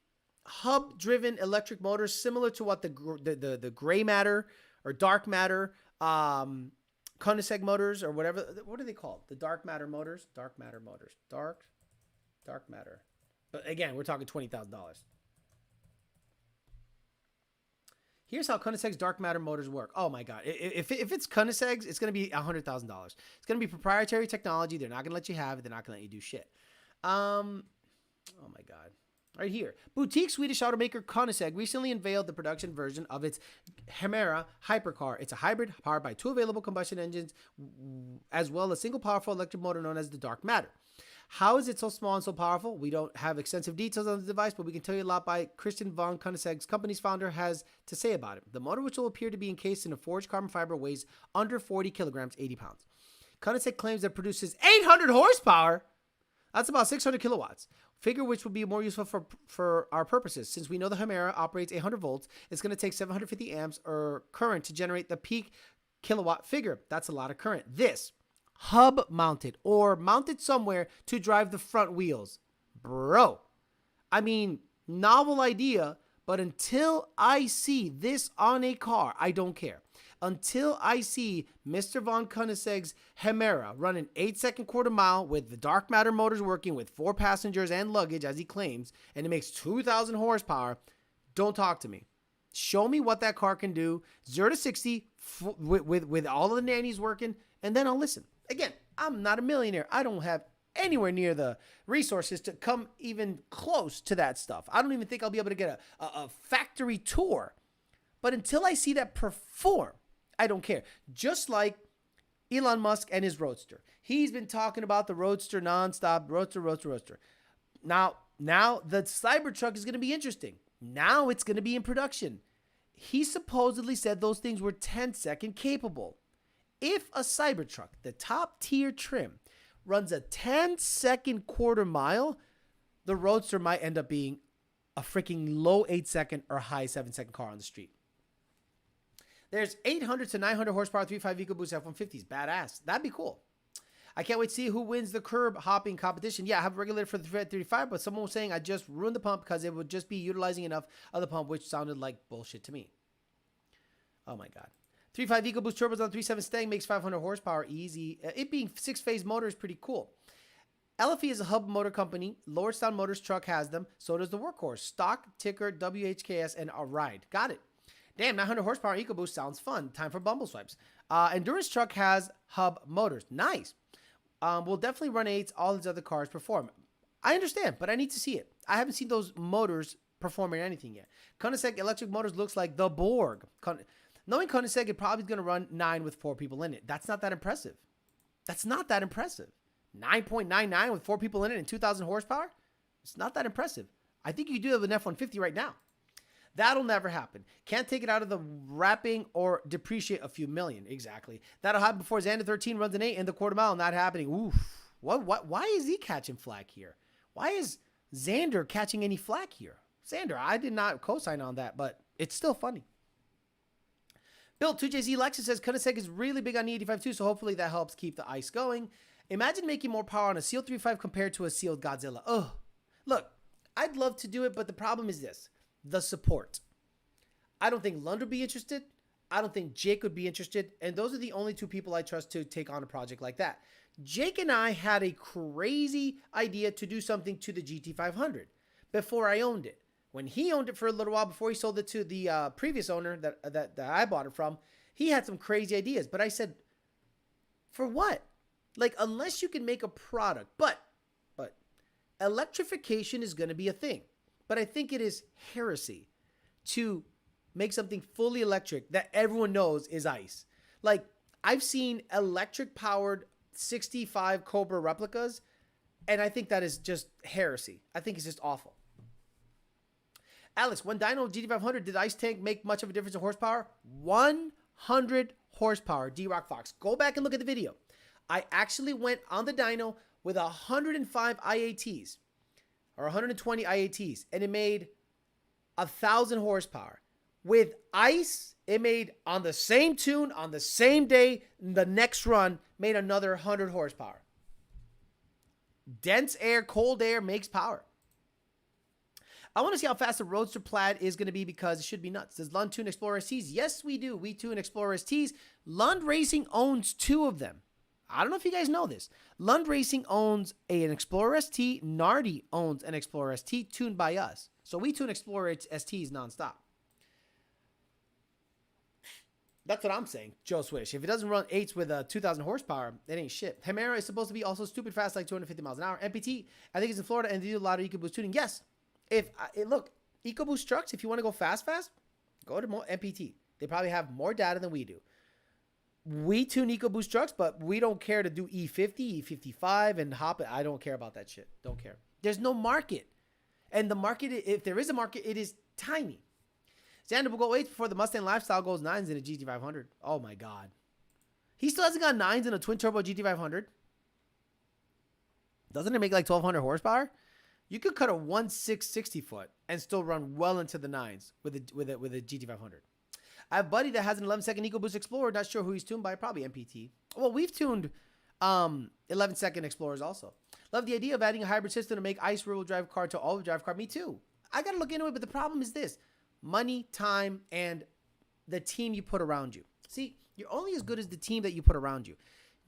hub-driven electric motors, similar to what the gray matter or dark matter, Koenigsegg motors or whatever. What are they called? The dark matter motors? Dark matter. But again, we're talking $20,000. Here's how Koenigsegg's dark matter motors work. Oh my God. If it's Koenigsegg's, it's going to be $100,000. It's going to be proprietary technology. They're not going to let you have it. They're not going to let you do shit. Oh my God. Right here. Boutique Swedish automaker Koenigsegg recently unveiled the production version of its Hemera hypercar. It's a hybrid powered by two available combustion engines, as well as a single powerful electric motor known as the dark matter. How is it so small and so powerful? We don't have extensive details on the device, but we can tell you a lot by Christian von Koenigsegg's company's founder has to say about it. The motor, which will appear to be encased in a forged carbon fiber, weighs under 40 kilograms, 80 pounds. Koenigsegg claims that it produces 800 horsepower. That's about 600 kilowatts. Figure which would be more useful for our purposes. Since we know the Hemera operates 800 volts, it's going to take 750 amps or current to generate the peak kilowatt figure. That's a lot of current. This hub mounted or mounted somewhere to drive the front wheels. Bro, I mean, novel idea, but until I see this on a car, I don't care. Until I see Mr. von Koenigsegg's Hemera run an 8-second quarter mile with the dark matter motors working with 4 passengers and luggage, as he claims, and it makes 2,000 horsepower, don't talk to me. Show me what that car can do, 0 to 60, with all of the nannies working, and then I'll listen. Again, I'm not a millionaire. I don't have anywhere near the resources to come even close to that stuff. I don't even think I'll be able to get a factory tour. But until I see that perform, I don't care. Just like Elon Musk and his Roadster. He's been talking about the Roadster nonstop. Roadster. Now the Cybertruck is going to be interesting. Now it's going to be in production. He supposedly said those things were 10-second capable. If a Cybertruck, the top tier trim, runs a 10-second quarter mile, the Roadster might end up being a freaking low 8-second or high 7-second car on the street. There's 800 to 900 horsepower 3.5 EcoBoost F-150s. Badass. That'd be cool. I can't wait to see who wins the curb hopping competition. Yeah, I have a regulator for the 35, but someone was saying I just ruined the pump because it would just be utilizing enough of the pump, which sounded like bullshit to me. Oh my God. 3.5 EcoBoost turbos on 3.7 Mustang makes 500 horsepower easy. It being 6-phase motor is pretty cool. LFE is a hub motor company. Lordstown Motors truck has them. So does the Workhorse. Stock, Ticker, WHKS, and a Ride. Got it. Damn, 900 horsepower EcoBoost sounds fun. Time for bumble swipes. Endurance truck has hub motors. Nice. We'll definitely run 8s. All these other cars perform. I understand, but I need to see it. I haven't seen those motors performing anything yet. Koenigsegg electric motors looks like the Borg. Knowing Koenigsegg, it probably is going to run 9 with 4 people in it. That's not that impressive. 9.99 with 4 people in it and 2,000 horsepower? It's not that impressive. I think you do have an F-150 right now. That'll never happen. Can't take it out of the wrapping or depreciate a few million. Exactly. That'll happen before Xander 13 runs an 8 in the quarter mile. Not happening. Oof. What? Why is he catching flack here? Why is Xander catching any flack here? Xander, I did not co-sign on that, but it's still funny. Bill 2JZ Lexus says Koenigsegg is really big on E85 too, so hopefully that helps keep the ice going. Imagine making more power on a sealed 3.5 compared to a sealed Godzilla. Ugh. Look, I'd love to do it, but the problem is this. The support. I don't think Lund would be interested. I don't think Jake would be interested. And those are the only 2 people I trust to take on a project like that. Jake and I had a crazy idea to do something to the GT500 before I owned it. When he owned it for a little while before he sold it to the previous owner that I bought it from, he had some crazy ideas. But I said, for what? Like, unless you can make a product. But electrification is going to be a thing. But I think it is heresy to make something fully electric that everyone knows is ICE. Like, I've seen electric-powered 65 Cobra replicas, and I think that is just heresy. I think it's just awful. Alex, when dyno GT500, did ICE tank make much of a difference in horsepower? 100 horsepower, D-Rock Fox. Go back and look at the video. I actually went on the dyno with 105 IATs. Or 120 IATs, and it made 1,000 horsepower. With ICE, it made on the same tune, on the same day, the next run, made another 100 horsepower. Dense air, cold air makes power. I want to see how fast the Roadster Plaid is going to be because it should be nuts. Does Lund tune Explorer STs? Yes, we do. We tune Explorer STs. Lund Racing owns 2 of them. I don't know if you guys know this. Lund Racing owns an Explorer ST. Nardi owns an Explorer ST tuned by us. So we tune Explorer STs nonstop. That's what I'm saying, Joe Swish. If it doesn't run 8s with 2,000 horsepower, it ain't shit. Hemera is supposed to be also stupid fast, like 250 miles an hour. MPT, I think it's in Florida, and they do a lot of EcoBoost tuning. Yes. Look, EcoBoost trucks, if you want to go fast, go to MPT. They probably have more data than we do. We tune EcoBoost trucks, but we don't care to do E50, E55, and hop it. I don't care about that shit. Don't care. There's no market. And the market, if there is a market, it is tiny. Xander will go 8 before the Mustang Lifestyle goes 9s in a GT500. Oh, my God. He still hasn't got 9s in a twin-turbo GT500. Doesn't it make like 1,200 horsepower? You could cut a 1.6 60-foot and still run well into the 9s with a GT500. I have a buddy that has an 11-second EcoBoost Explorer. Not sure who he's tuned by. Probably MPT. Well, we've tuned 11-second Explorers also. Love the idea of adding a hybrid system to make ICE rear-wheel drive car to all-wheel drive car. Me too. I got to look into it, but the problem is this. Money, time, and the team you put around you. See, you're only as good as the team that you put around you.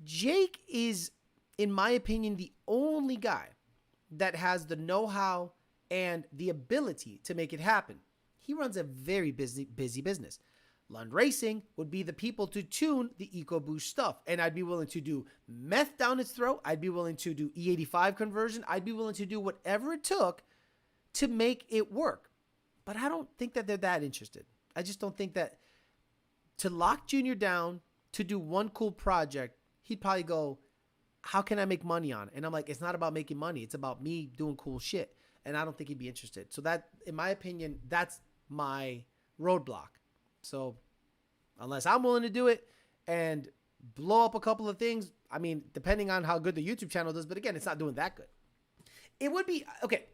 Jake is, in my opinion, the only guy that has the know-how and the ability to make it happen. He runs a very busy business. Lund Racing would be the people to tune the EcoBoost stuff. And I'd be willing to do meth down its throat. I'd be willing to do E85 conversion. I'd be willing to do whatever it took to make it work. But I don't think that they're that interested. I just don't think that to lock Junior down to do one cool project, he'd probably go, how can I make money on it? And I'm like, it's not about making money. It's about me doing cool shit. And I don't think he'd be interested. So that, in my opinion, that's my roadblock. So unless I'm willing to do it and blow up a couple of things, I mean, depending on how good the YouTube channel does, but again, it's not doing that good. It would be, okay,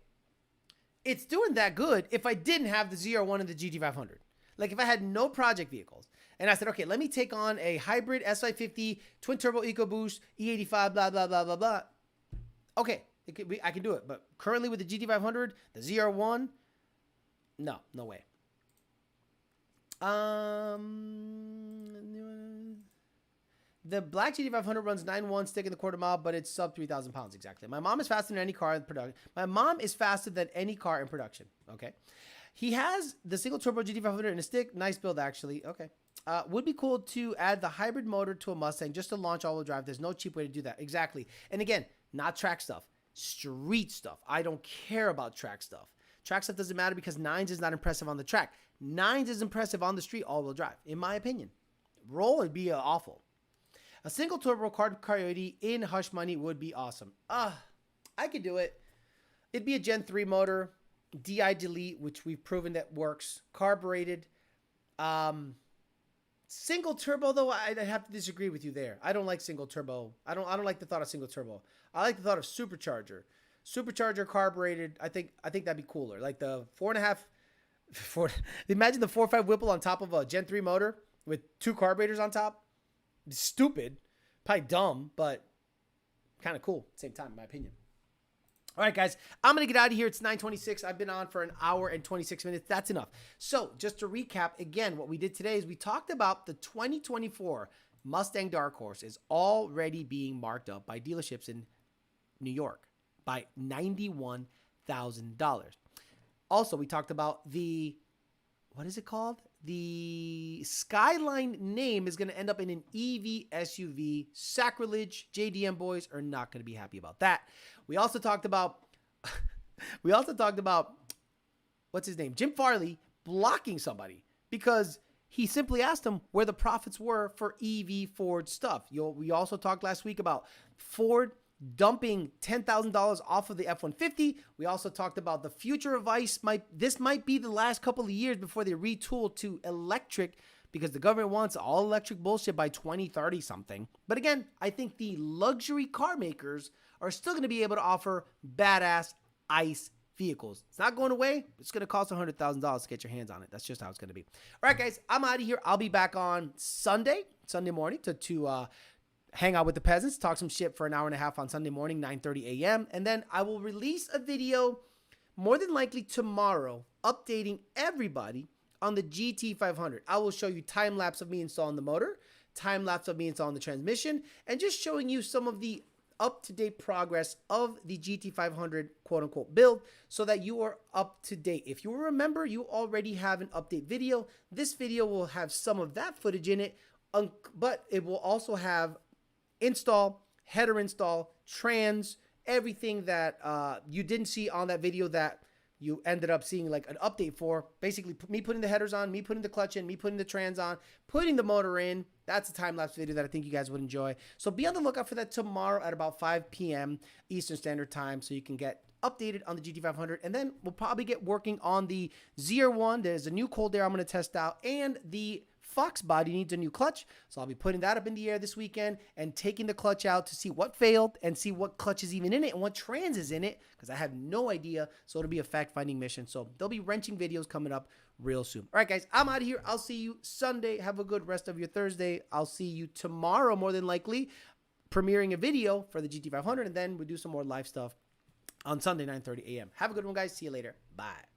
it's doing that good if I didn't have the ZR1 and the GT500. Like if I had no project vehicles and I said, okay, let me take on a hybrid S550, twin turbo EcoBoost, E85, blah, blah, blah, blah, blah. Okay, I can do it. But currently with the GT500, the ZR1, no way. The black GT500 runs 9.1 stick in the quarter mile, but it's sub 3,000 pounds exactly. My mom is faster than any car in production. My mom is faster than any car in production. Okay. He has the single turbo GT500 in a stick. Nice build, actually. Okay. Would be cool to add the hybrid motor to a Mustang just to launch all-wheel drive. There's no cheap way to do that. Exactly. And again, not track stuff. Street stuff. I don't care about track stuff. Track stuff doesn't matter because Nines is not impressive on the track. Nines is impressive on the street all-wheel drive, in my opinion. Roll would be awful. A single turbo coyote in Hush Money would be awesome. I could do it. It'd be a Gen 3 motor, DI delete, which we've proven that works. Carbureted. Single turbo, though, I'd have to disagree with you there. I don't like single turbo. I don't like the thought of single turbo. I like the thought of supercharger. Supercharger carbureted. I think that'd be cooler. Like the 4.5. Imagine the 4.5 Whipple on top of a Gen 3 motor with 2 carburetors on top. Stupid, probably dumb, but kind of cool at the same time, in my opinion. All right, guys, I'm going to get out of here. It's 9:26. I've been on for an hour and 26 minutes. That's enough. So just to recap, again, what we did today is we talked about the 2024 Mustang Dark Horse is already being marked up by dealerships in New York by $91,000. Also, we talked about the, what is it called? The Skyline name is going to end up in an EV SUV. Sacrilege. JDM boys are not going to be happy about that. We also talked about, what's his name? Jim Farley blocking somebody because he simply asked him where the profits were for EV Ford stuff. We also talked last week about Ford dumping $10,000 off of the F-150. We also talked about the future of ICE. This might be the last couple of years before they retool to electric because the government wants all electric bullshit by 2030 something. But again, I think the luxury car makers are still going to be able to offer badass ICE vehicles. It's not going away. It's going to cost $100,000 to get your hands on it. That's just how it's going to be. All right, guys, I'm out of here. I'll be back on Sunday morning to hang out with the peasants, talk some shit for an hour and a half on Sunday morning, 9:30 a.m. And then I will release a video more than likely tomorrow updating everybody on the GT500. I will show you time-lapse of me installing the motor, time-lapse of me installing the transmission, and just showing you some of the up-to-date progress of the GT500 quote-unquote build so that you are up to date. If you remember, you already have an update video. This video will have some of that footage in it, but it will also have install, header install, trans, everything that you didn't see on that video that you ended up seeing like an update for. Basically, me putting the headers on, me putting the clutch in, me putting the trans on, putting the motor in. That's a time-lapse video that I think you guys would enjoy. So be on the lookout for that tomorrow at about 5 p.m. Eastern Standard Time so you can get updated on the GT500. And then we'll probably get working on the ZR1. There's a new cold air I'm going to test out, and the Fox body needs a new clutch, so I'll be putting that up in the air this weekend and taking the clutch out to see what failed and see what clutch is even in it and what trans is in it, because I have no idea, so it'll be a fact-finding mission. So there'll be wrenching videos coming up real soon. All right, guys, I'm out of here. I'll see you Sunday. Have a good rest of your Thursday. I'll see you tomorrow, more than likely, premiering a video for the GT500, and then we'll do some more live stuff on Sunday, 9:30 a.m. Have a good one, guys. See you later. Bye.